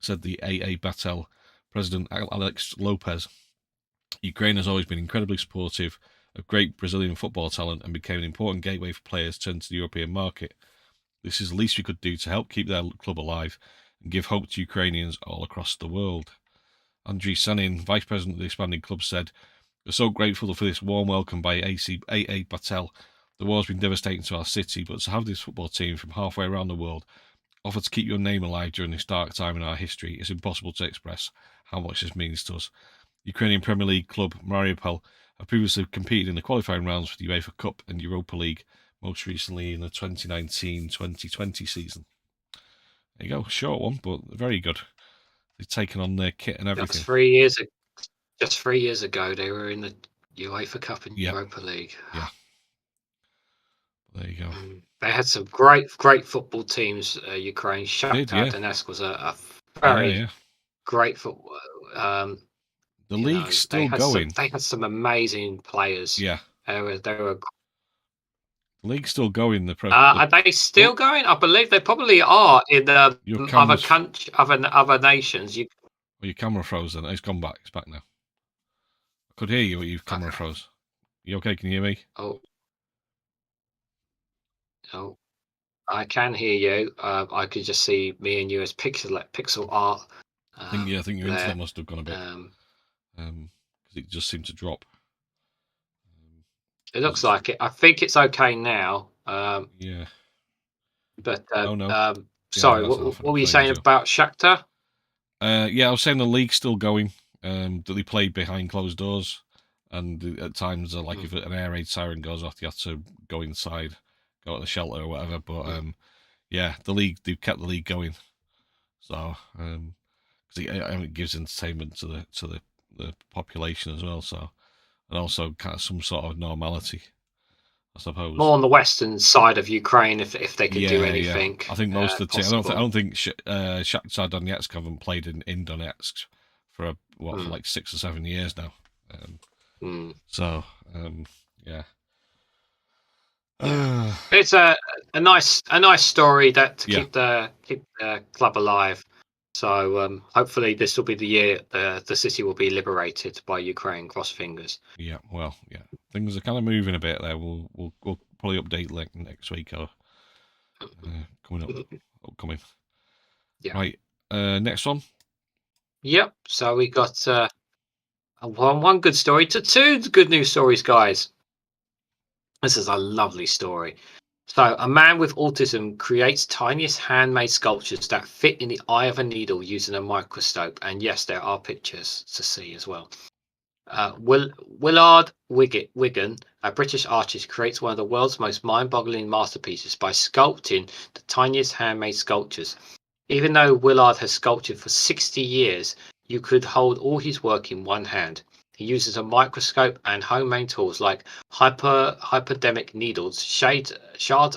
said the AA Batel president Alex Lopez. Ukraine has always been incredibly supportive of great Brazilian football talent and became an important gateway for players turned to the European market. This is the least we could do to help keep their club alive and give hope to Ukrainians all across the world. Andriy Sanin, vice president of the expanding club, said, "We're so grateful for this warm welcome by AA Batel. The war has been devastating to our city, but to have this football team from halfway around the world offer to keep your name alive during this dark time in our history is impossible to express how much this means to us." Ukrainian Premier League club Mariupol have previously competed in the qualifying rounds for the UEFA Cup and Europa League, most recently in the 2019-2020 season. There you go, short one, but very good. They've taken on their kit and everything. Just 3 years ago, they were in the UEFA Cup and Europa League. Yeah. There you go. They had some great football teams. Ukraine, Shakhtar Donetsk was a very great football. The league's still going. They had some amazing players. Yeah. They were. The league's still going. Are they still going? I believe they probably are in other nations. Your camera froze then. It's gone back. It's back now. I could hear you, but your camera froze. You okay? Can you hear me? Oh, I can hear you. I could just see me and you as pixel art. I think your internet must have gone a bit. Because it just seemed to drop. It looks like it. I think it's okay now. Yeah. But no. Sorry, what were you saying about Shakhtar? Yeah, I was saying the league's still going. That they play behind closed doors, and at times, like if an air raid siren goes off, you have to go inside, go to the shelter or whatever. But they've kept the league going. So because it gives entertainment to the population as well. So, and also kind of some sort of normality, I suppose. More on the western side of Ukraine, if they could do anything. Yeah. I think most of the team. I don't think Shakhtar Donetsk haven't played in Donetsk for for like 6 or 7 years now. So yeah. It's a nice story that to keep the club alive. So hopefully this will be the year the city will be liberated by Ukraine. Cross fingers. Yeah, well, yeah, things are kind of moving a bit there. We'll probably update next week or upcoming. Yeah. Right. Next one. Yep. So we got one good story to 2 good news stories, guys. This is a lovely story. So, a man with autism creates tiniest handmade sculptures that fit in the eye of a needle using a microscope. And yes, there are pictures to see as well. Willard Wigan, a British artist, creates one of the world's most mind-boggling masterpieces by sculpting the tiniest handmade sculptures. Even though Willard has sculpted for 60 years, you could hold all his work in one hand. He uses a microscope and homemade tools like hypodermic needles, shards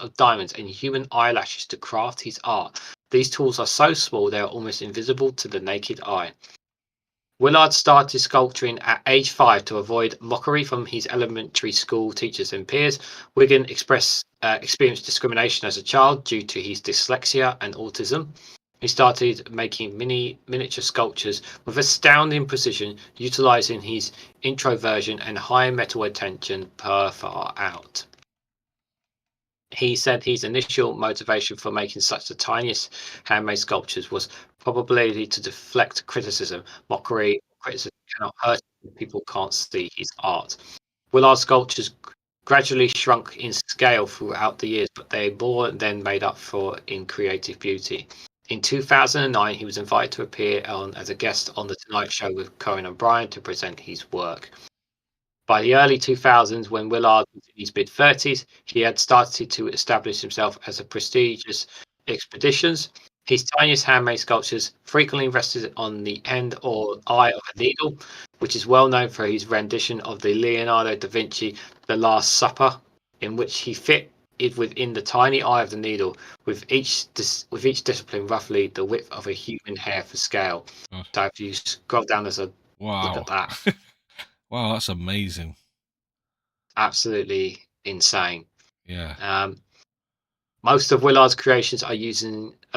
of diamonds, and human eyelashes to craft his art. These tools are so small they are almost invisible to the naked eye. Willard started sculpturing at age 5 to avoid mockery from his elementary school teachers and peers. Wigan experienced discrimination as a child due to his dyslexia and autism. He started making miniature sculptures with astounding precision, utilizing his introversion and high metal attention per far out. He said his initial motivation for making such the tiniest handmade sculptures was probably to deflect criticism. Mockery, criticism cannot hurt him if people can't see his art. Willard's sculptures gradually shrunk in scale throughout the years, but they more than made up for in creative beauty. In 2009, he was invited to appear as a guest on The Tonight Show with Conan O'Brien to present his work. By the early 2000s, when Willard was in his mid-30s, he had started to establish himself as a prestigious expeditions. His tiniest handmade sculptures frequently rested on the end or eye of a needle, which is well known for his rendition of the Leonardo da Vinci The Last Supper, in which he fit it within the tiny eye of the needle, with each discipline roughly the width of a human hair for scale. So if you scroll down, there's a look at that. Wow, that's amazing. Absolutely insane. Yeah. Most of Willard's creations are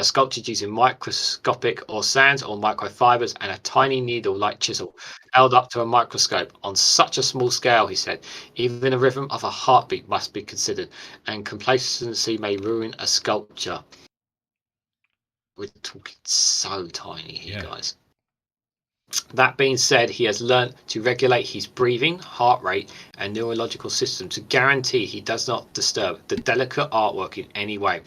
sculptured using microscopic or sands or microfibers and a tiny needle-like chisel held up to a microscope. On such a small scale, he said, even the rhythm of a heartbeat must be considered, and complacency may ruin a sculpture. We're talking so tiny here, guys. That being said, he has learned to regulate his breathing, heart rate, and neurological system to guarantee he does not disturb the delicate artwork in any way.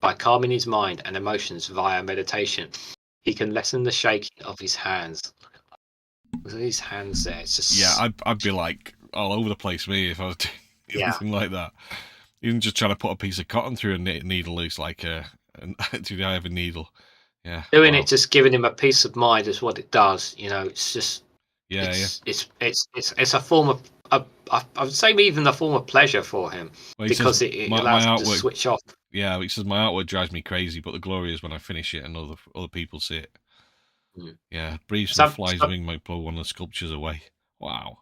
By calming his mind and emotions via meditation, he can lessen the shaking of his hands. Look at his hands there. It's just I'd be like all over the place, me, if I was doing anything like that. Even just trying to put a piece of cotton through a needle is like through the eye of a needle. Yeah, doing it, just giving him a peace of mind is what it does. You know, it's just it's a form of I would say even a form of pleasure for him, because it allows him to switch off. Yeah, he says my artwork drives me crazy, but the glory is when I finish it and other people see it. Yeah, breathes from fly's wing might blow one of the sculptures away. Wow.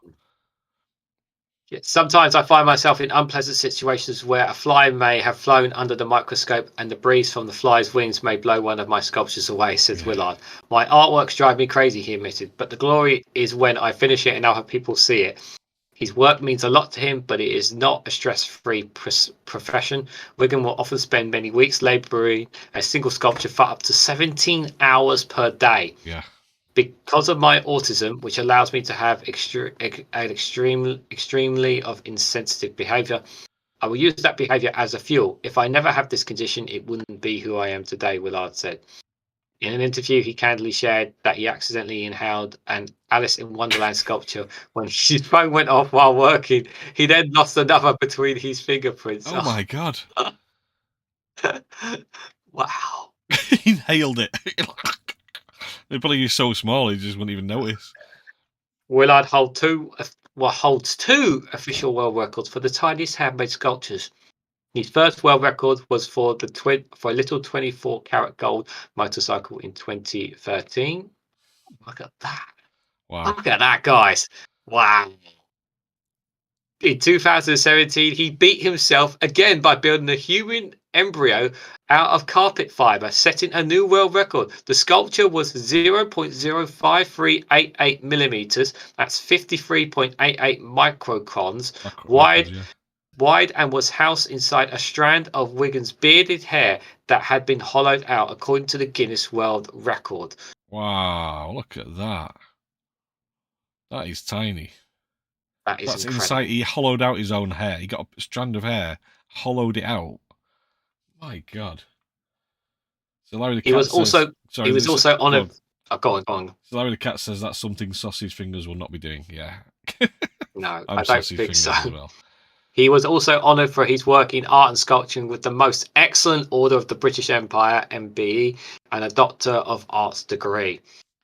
Yeah, sometimes I find myself in unpleasant situations where a fly may have flown under the microscope and the breeze from the fly's wings may blow one of my sculptures away, says Willard. My artworks drive me crazy, he admitted, but the glory is when I finish it and other people see it. His work means a lot to him, but it is not a stress-free profession. Wigan will often spend many weeks labouring a single sculpture for up to 17 hours per day. Yeah. Because of my autism, which allows me to have extremely of insensitive behaviour, I will use that behaviour as a fuel. If I never have this condition, it wouldn't be who I am today, Willard said. In an interview, he candidly shared that he accidentally inhaled an Alice in Wonderland sculpture when his phone went off while working. He then lost another between his fingerprints. Oh my God. Wow. He inhaled it. They probably use so small he just wouldn't even notice. Willard holds two official world records for the tiniest handmade sculptures. His first world record was for a little 24-karat gold motorcycle in 2013. Look at that! Wow! Look at that, guys! Wow! In 2017, he beat himself again by building a human embryo out of carpet fiber, setting a new world record. The sculpture was 0.05388 millimeters. That's 53.88 microns wide, and was housed inside a strand of Wigan's bearded hair that had been hollowed out, according to the Guinness World Record. Wow! Look at that. That is tiny. That's incredible. Inside. He hollowed out his own hair. He got a strand of hair, hollowed it out. My God. So Larry the Cat he was also honoured. Go on. So Larry the Cat says that's something sausage fingers will not be doing. Yeah. No, I don't think so. As well. He was also honoured for his work in art and sculpturing with the Most Excellent Order of the British Empire, MBE, and a Doctor of Arts degree.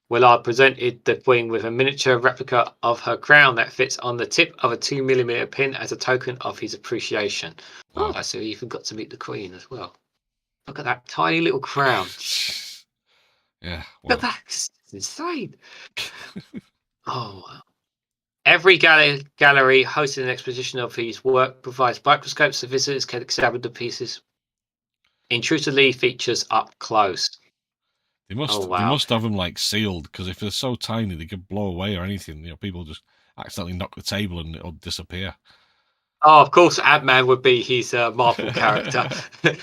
Willard presented the Queen with a miniature replica of her crown that fits on the tip of a 2mm pin as a token of his appreciation. Oh, so he even got to meet the Queen as well. Look at that tiny little crown. Yeah. Look at that. It's insane. Oh, wow. Every gallery hosting an exposition of his work provides microscopes so visitors can examine the pieces intrusively features up close. They Oh, must wow. have them like sealed, because if they're so tiny they could blow away or anything. You know, people just accidentally knock the table and it'll disappear. Oh, of course, Ant-Man would be his Marvel character.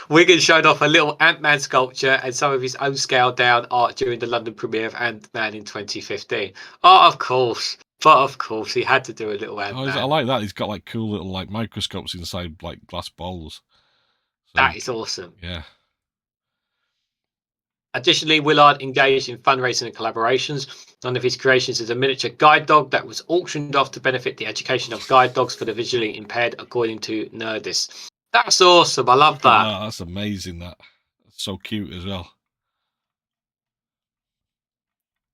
Wigan showed off a little Ant-Man sculpture and some of his own scaled-down art during the London premiere of Ant-Man in 2015. Oh, of course. But of course, he had to do a little Ant-Man. I like that. He's got like cool little like microscopes inside like glass bowls. So, that is awesome. Yeah. Additionally, Willard engaged in fundraising and collaborations. One of his creations is a miniature guide dog that was auctioned off to benefit the education of guide dogs for the visually impaired, according to Nerdist. That's awesome. I love that. Oh, that's amazing. That's so cute as well.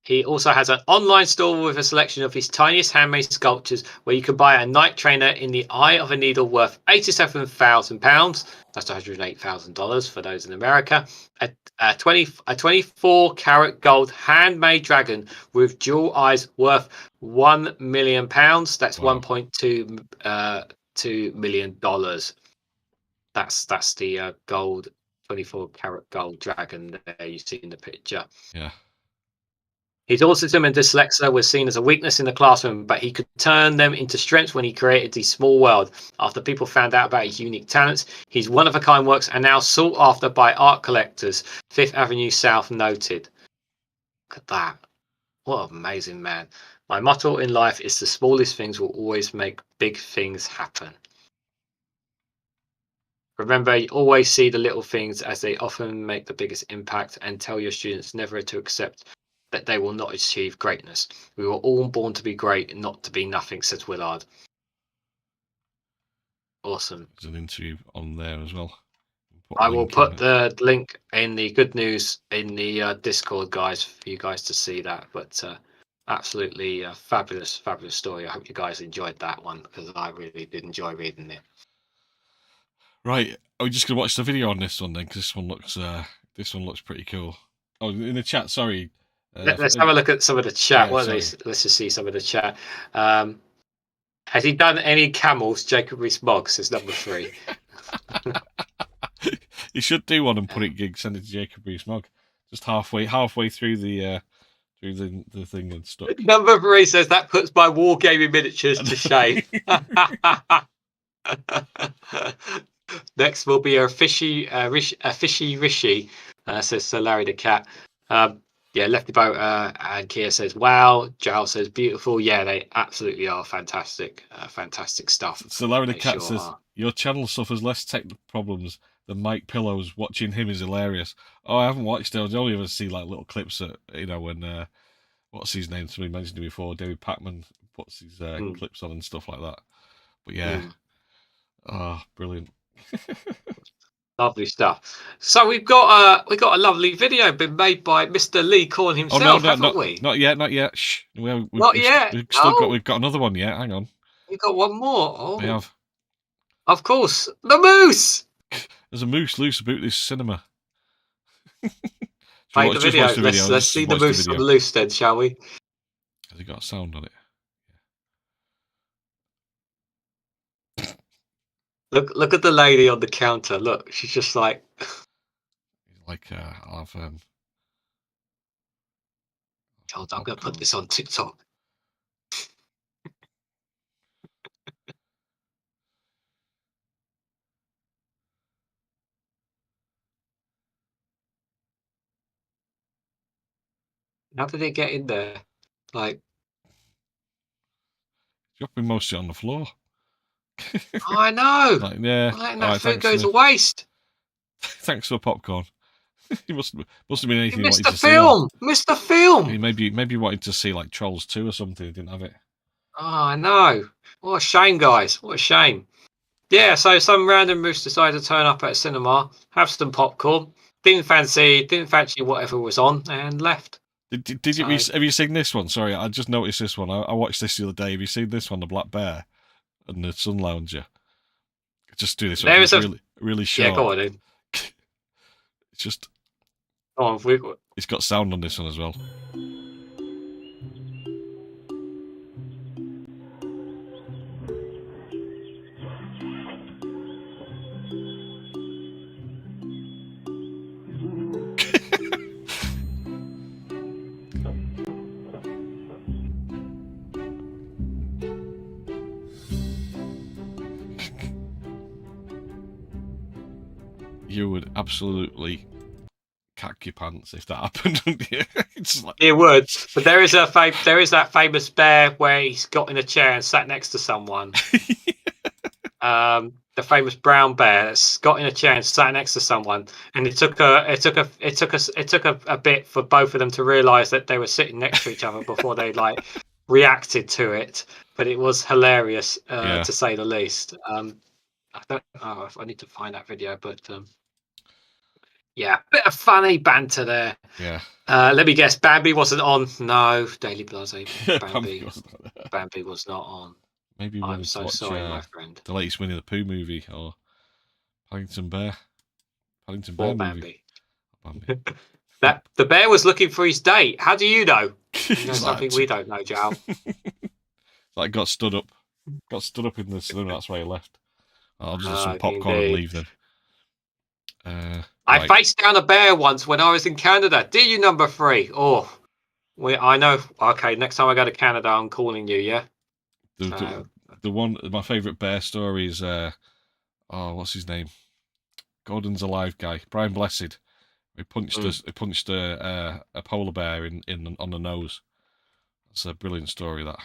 He also has an online store with a selection of his tiniest handmade sculptures where you can buy a night trainer in the eye of a needle worth £87,000. That's $108,000 for those in America. A 24 karat gold handmade dragon with jewel eyes worth £1 million. That's Wow. $1.2 million. That's the gold 24 karat gold dragon there you see in the picture. Yeah. His autism and dyslexia was seen as a weakness in the classroom, but he could turn them into strengths when he created the small world. After people found out about his unique talents, his one-of-a-kind works are now sought after by art collectors. Fifth Avenue South noted. Look at that. What an amazing man. My motto in life is the smallest things will always make big things happen. Remember, you always see the little things as they often make the biggest impact, and tell your students never to accept that they will not achieve greatness. We were all born to be great, not to be nothing, says Willard. Awesome. There's an interview on there as well. I will put the link in the good news in the Discord, guys, for you guys to see that. But absolutely fabulous story. I hope you guys enjoyed that one, because I really did enjoy reading it. Right, are we just gonna watch the video on this one then? Because this one looks pretty cool. Oh, in the chat, sorry. Let's have a look at some of the chat. Yeah, Let's just see some of the chat. Has he done any camels? Jacob Rees-Mogg says number 3. You should do one and put it gig. Send it to Jacob Rees-Mogg. Just halfway through the thing and stuff. Number 3 says that puts my wargaming miniatures to shame. Next will be a fishy Rishi, says Sir Larry the Cat. Yeah, Lefty Boat and Kia says, wow. Giles says, beautiful. Yeah, they absolutely are fantastic. Fantastic stuff. So Larry the Cat says, your channel suffers less tech problems than Mike Pillows. Watching him is hilarious. Oh, I haven't watched it. I only ever see like little clips that, you know, when, what's his name? Somebody mentioned it before. David Pacman puts his clips on and stuff like that. But yeah. Oh, brilliant. Lovely stuff. So we've got a lovely video been made by Mr. Lee Corn himself, haven't we? Not yet. Shh. Not yet. We've got another one yet. Hang on. We've got one more. Oh, we have. Of course, the moose. There's a moose loose about this cinema. Play the video. Let's see the moose on the loose then, shall we? Has it got a sound on it? Look at the lady on the counter. Look, she's just like. I'll have. Hold on, I'm gonna put this on TikTok. How did it get in there? Like. Dropping most of it on the floor. Oh, I know. Like, yeah. Letting that food go to waste. Thanks for the popcorn. You must have been anything. Missed the film. Missed the film. Maybe you wanted to see like Trolls 2 or something. You didn't have it. Oh, I know. What a shame, guys. What a shame. Yeah. So some random moose decided to turn up at a cinema, have some popcorn, didn't fancy whatever was on, and left. Did you have you seen this one? Sorry, I just noticed this one. I watched this the other day. Have you seen this one, the Black Bear and the Sun Lounger? Just do this one. It's really short. Yeah, go on, dude. It's just. Oh, it's got sound on this one as well. you would absolutely cack your pants if that happened, wouldn't you? It's like... It would, but there is that famous bear where he's got in a chair and sat next to someone. The famous brown bear that's got in a chair and sat next to someone, and it took a bit for both of them to realise that they were sitting next to each other before they like reacted to it. But it was hilarious, to say the least. I don't know if I need to find that video, but yeah, bit of funny banter there. Yeah. Let me guess, Bambi wasn't on. No, Daily Blase. Bambi was not on. Maybe I'm so sorry, my friend. The latest Winnie the Pooh movie or Paddington Bear. Paddington Or Bear movie. Bambi. The bear was looking for his date. How do you know? You know something we don't know, Joe. Like got stood up in the cinema. That's why he left. I'll just have some popcorn and leave then. I faced down a bear once when I was in Canada. Do you, number 3? Oh, I know. Okay, next time I go to Canada, I'm calling you. Yeah. The one, my favourite bear story is what's his name? Gordon's Alive guy, Brian Blessed. He punched a polar bear in on the nose. That's a brilliant story. That.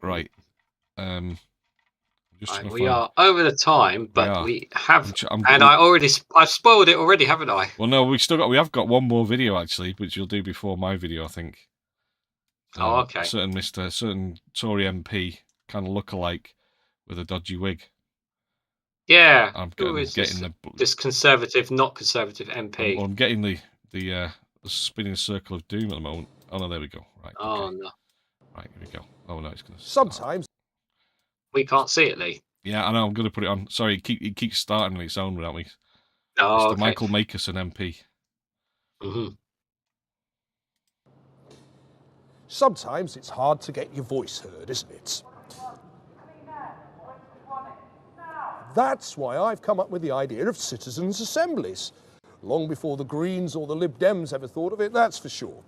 Right. We are over the time, but we have, I've spoiled it already, haven't I? Well, no, we have got one more video actually, which you'll do before my video, I think. Okay. Certain Tory MP kind of look-alike with a dodgy wig. Yeah. I'm getting this conservative, not conservative MP. I'm getting the spinning circle of doom at the moment. Oh no, there we go. Right. Oh okay. No. Right, here we go. Oh no, it's gonna. Sometimes we can't see it, Lee. Yeah, I know. I'm gonna put it on. Sorry, it keeps starting on its own without me. Oh, Mr. Michael Makerson MP. Mm-hmm. Sometimes it's hard to get your voice heard, isn't it? That's why I've come up with the idea of citizens' assemblies. Long before the Greens or the Lib Dems ever thought of it, that's for sure.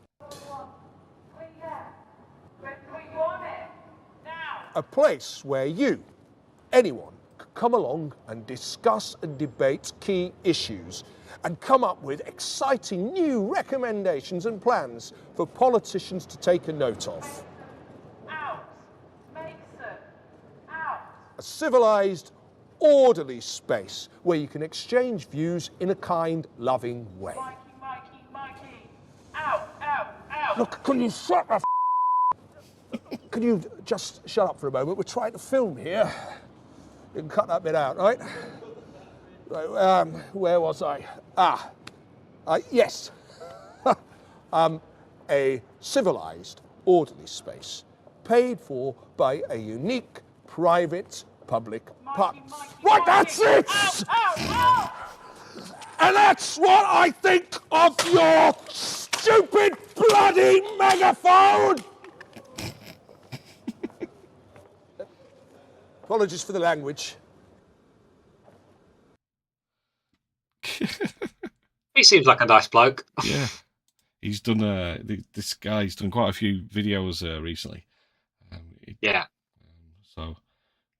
A place where you, anyone, could come along and discuss and debate key issues and come up with exciting new recommendations and plans for politicians to take a note of. A civilised, orderly space where you can exchange views in a kind, loving way. Mikey. Out. Look, can you shut the Can you just shut up for a moment? We're trying to film here. You can cut that bit out, right? Right, where was I? Yes. A civilised, orderly space, paid for by a unique, private, public partner. Right, that's it! Ow! And that's what I think of your stupid bloody megaphone! Apologies for the language. He seems like a nice bloke. Yeah, he's done. This guy's done quite a few videos recently. Yeah. So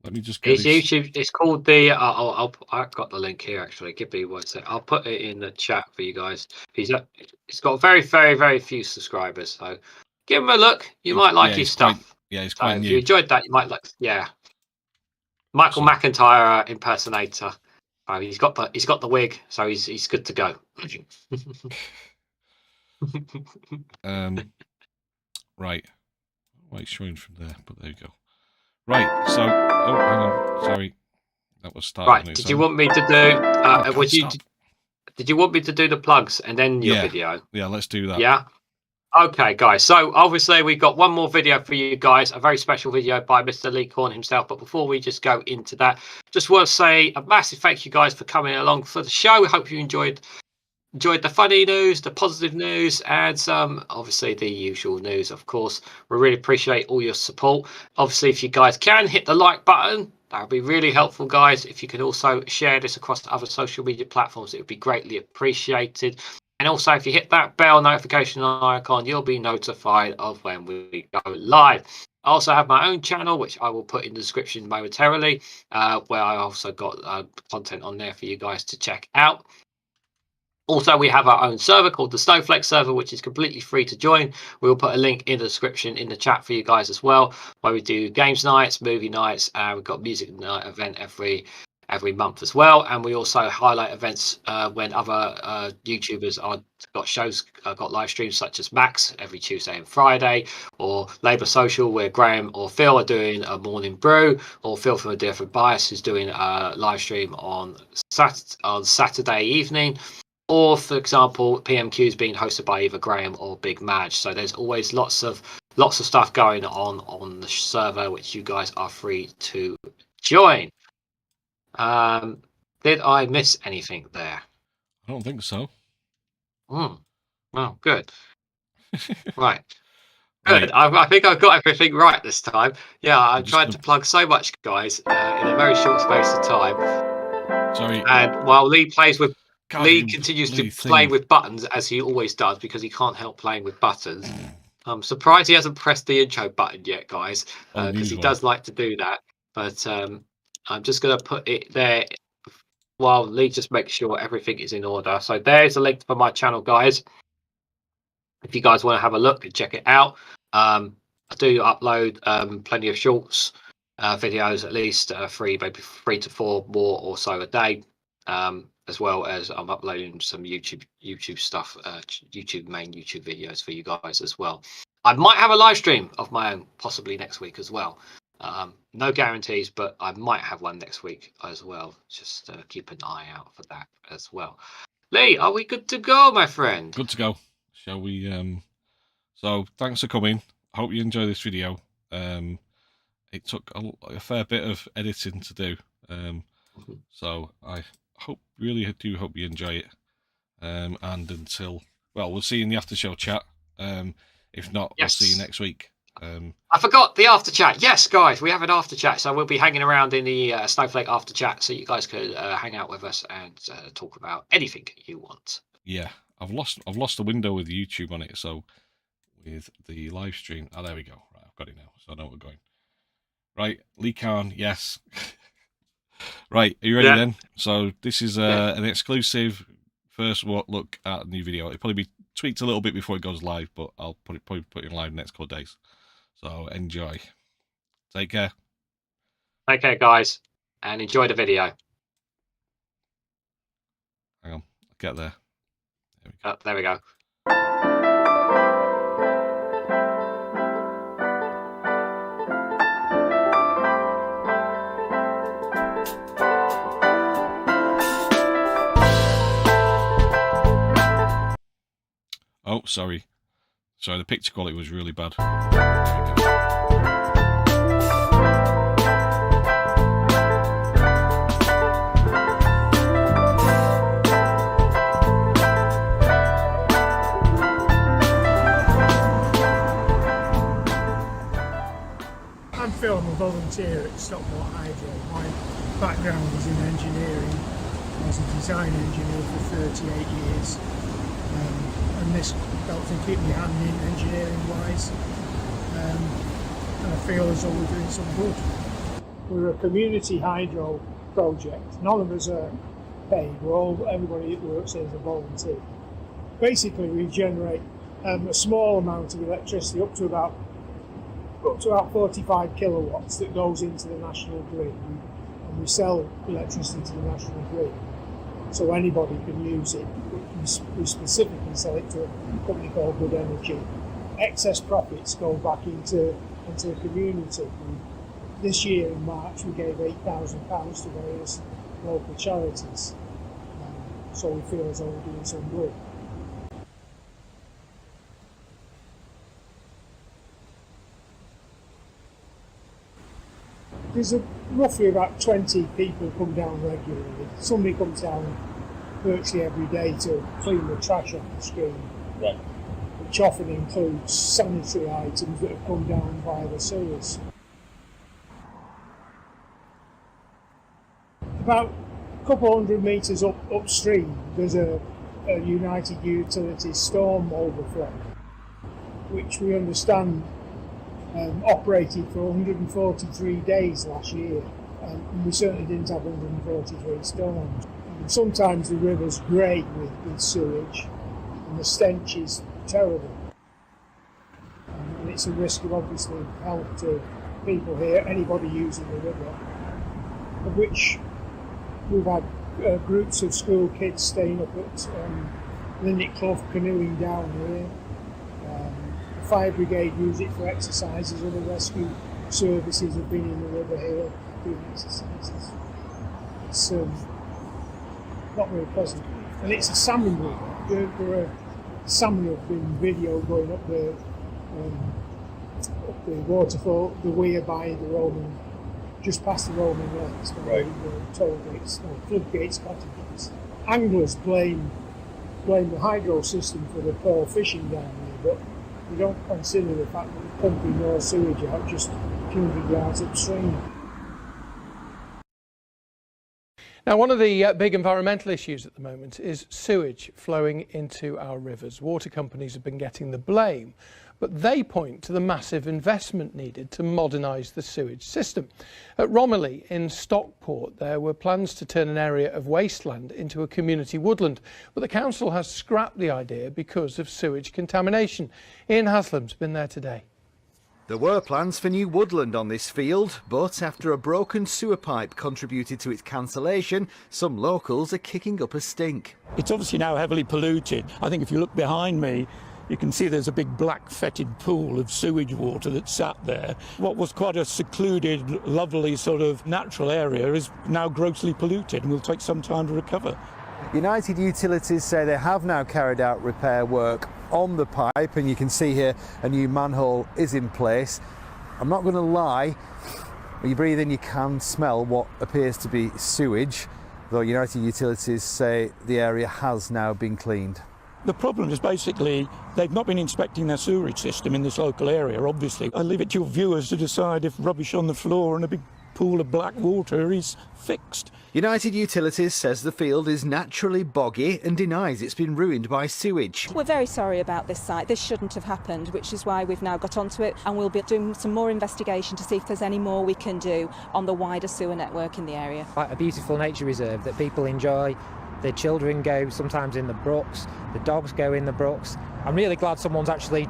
let me just get his YouTube. It's called the. I've got the link here actually. Give me 1 sec. I'll put it in the chat for you guys. He's got very, very, very few subscribers. So give him a look. You might like his stuff. He's quite new. If you enjoyed that, you might like. Yeah. Michael McIntyre impersonator. He's got the wig, so he's good to go. Right. Well, it's showing from there, but there you go. Right. So, hang on. Sorry, that was starting. Right. Did you want me to do? Did you want me to do the plugs and then your video? Yeah, let's do that. Yeah. Okay, guys. So obviously we've got one more video for you guys, a very special video by Mr. Lee Corn himself. But before we just go into that, just want to say a massive thank you guys for coming along for the show. We hope you enjoyed the funny news, the positive news, and some obviously the usual news, of course. We really appreciate all your support. Obviously, if you guys can hit the like button, that would be really helpful, guys. If you could also share this across the other social media platforms, it would be greatly appreciated. And also, if you hit that bell notification icon, you'll be notified of when we go live. I also have my own channel, which I will put in the description momentarily, where I also got content on there for you guys to check out. Also, we have our own server called the Snowflake server, which is completely free to join. We'll put a link in the description in the chat for you guys as well, where we do games nights, movie nights, and we've got music night event every month as well. And we also highlight events when other YouTubers got shows, got live streams, such as Max every Tuesday and Friday, or Labour Social, where Graham or Phil are doing a morning brew, or Phil from A Different Bias is doing a live stream on Saturday evening. Or, for example, PMQ is being hosted by either Graham or Big Madge. So there's always lots of stuff going on the server, which you guys are free to join. Did I miss anything there? I don't think so. Well, good. Right. Good. I think I've got everything right this time. Yeah, I'm trying to plug so much, guys, in a very short space of time. Sorry. And while Lee continues to play with buttons, as he always does, because he can't help playing with buttons. I'm surprised he hasn't pressed the intro button yet, guys, because he does like to do that. But I'm just going to put it there while Lee just makes sure everything is in order. So there's a link for my channel, guys. If you guys want to have a look and check it out. I do upload plenty of shorts videos, at least maybe 3 to 4 more or so a day. As well as I'm uploading some YouTube stuff, main YouTube videos for you guys as well. I might have a live stream of my own possibly next week as well. No guarantees, but I might have one next week as well. Just keep an eye out for that as well. Lee, are we good to go, my friend? Good to go. Shall we? So thanks for coming. Hope you enjoy this video. It took a fair bit of editing to do. So I really do hope you enjoy it. And until, well, we'll see you in the after show chat. If not, we'll see you next week. I forgot the after chat. Yes, guys, we have an after chat, so we'll be hanging around in the Snowflake after chat, so you guys could hang out with us and talk about anything you want. Yeah, I've lost a window with YouTube on it, so with the live stream. Oh, there we go. Right, I've got it now, so I know we're going. Right, Lee Khan, yes. Right, are you ready then? So this is an exclusive first look at a new video. It'll probably be tweaked a little bit before it goes live, but I'll probably put it in live next couple of days. So enjoy. Take care. Take care, guys, and enjoy the video. Hang on, I'll get there. There we go. Oh, sorry, the picture quality was really bad. I'm Phil, I'm a volunteer at Stockport Hydro. My background is in engineering. I was a design engineer for 38 years. And this helps me keep my hand in engineering wise, and I feel as though we're doing some good. We're a community hydro project. None of us are paid. Everybody that works here is a volunteer. Basically, we generate a small amount of electricity up to about 45 kilowatts that goes into the national grid, and we sell electricity to the national grid, so anybody can use it. We specifically sell it to a company called Good Energy. Excess profits go back into the community. This year in March we gave £8,000 to various local charities, so we feel as though we're doing some good. There's roughly about 20 people come down regularly. Somebody comes down virtually every day to clean the trash off the stream, right, which often includes sanitary items that have come down via the sewers. About a couple hundred metres upstream there's a United Utilities storm overflow, which we understand operated for 143 days last year, and we certainly didn't have 143 storms. And sometimes the river's grey with sewage, and the stench is terrible. And it's a risk of obviously health to people here, anybody using the river, of which we've had groups of school kids staying up at Linnet Clough canoeing down here. The fire brigade use it for exercises, other rescue services have been in the river here doing exercises. It's not very pleasant. And it's a salmon river. There are salmon have been video going up the waterfall, the weir by the Roman, just past the Roman lakes, where the toll gates, or floodgates cottages. Anglers blame the hydro system for the poor fishing down there, but we don't consider the fact that we're pumping more sewage out just a few hundred yards upstream. Now, one of the big environmental issues at the moment is sewage flowing into our rivers. Water companies have been getting the blame, but they point to the massive investment needed to modernise the sewage system. At Romiley in Stockport, there were plans to turn an area of wasteland into a community woodland, but the council has scrapped the idea because of sewage contamination. Ian Haslam's been there today. There were plans for new woodland on this field, but after a broken sewer pipe contributed to its cancellation, some locals are kicking up a stink. It's obviously now heavily polluted. I think if you look behind me, you can see there's a big black fetid pool of sewage water that sat there. What was quite a secluded, lovely sort of natural area is now grossly polluted and will take some time to recover. United Utilities say they have now carried out repair work on the pipe, and you can see here a new manhole is in place. I'm not going to lie, when you breathe in you can smell what appears to be sewage, though United Utilities say the area has now been cleaned. The problem is basically they've not been inspecting their sewerage system in this local area, obviously. I leave it to your viewers to decide if rubbish on the floor and a big pool of black water is fixed. United Utilities says the field is naturally boggy and denies it's been ruined by sewage. We're very sorry about this site. This shouldn't have happened, which is why we've now got onto it, and we'll be doing some more investigation to see if there's any more we can do on the wider sewer network in the area. Quite a beautiful nature reserve that people enjoy. The children go sometimes in the brooks, the dogs go in the brooks. I'm really glad someone's actually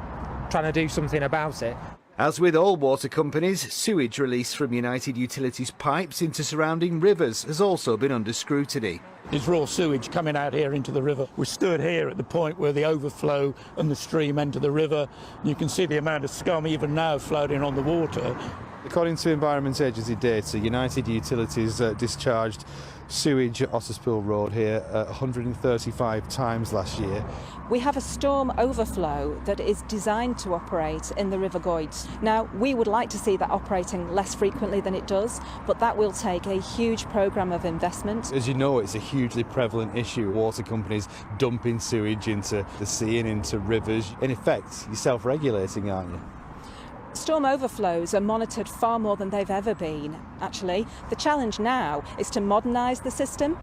trying to do something about it. As with all water companies, sewage released from United Utilities pipes into surrounding rivers has also been under scrutiny. There's raw sewage coming out here into the river. We're stood here at the point where the overflow and the stream enter the river. You can see the amount of scum even now floating on the water. According to Environment Agency data, United Utilities discharged sewage at Otterspool Road here 135 times last year. We have a storm overflow that is designed to operate in the River Goyds. Now, we would like to see that operating less frequently than it does, but that will take a huge programme of investment. As you know, it's a hugely prevalent issue. Water companies dumping sewage into the sea and into rivers. In effect, you're self-regulating, aren't you? Storm overflows are monitored far more than they've ever been, actually. The challenge now is to modernise the system.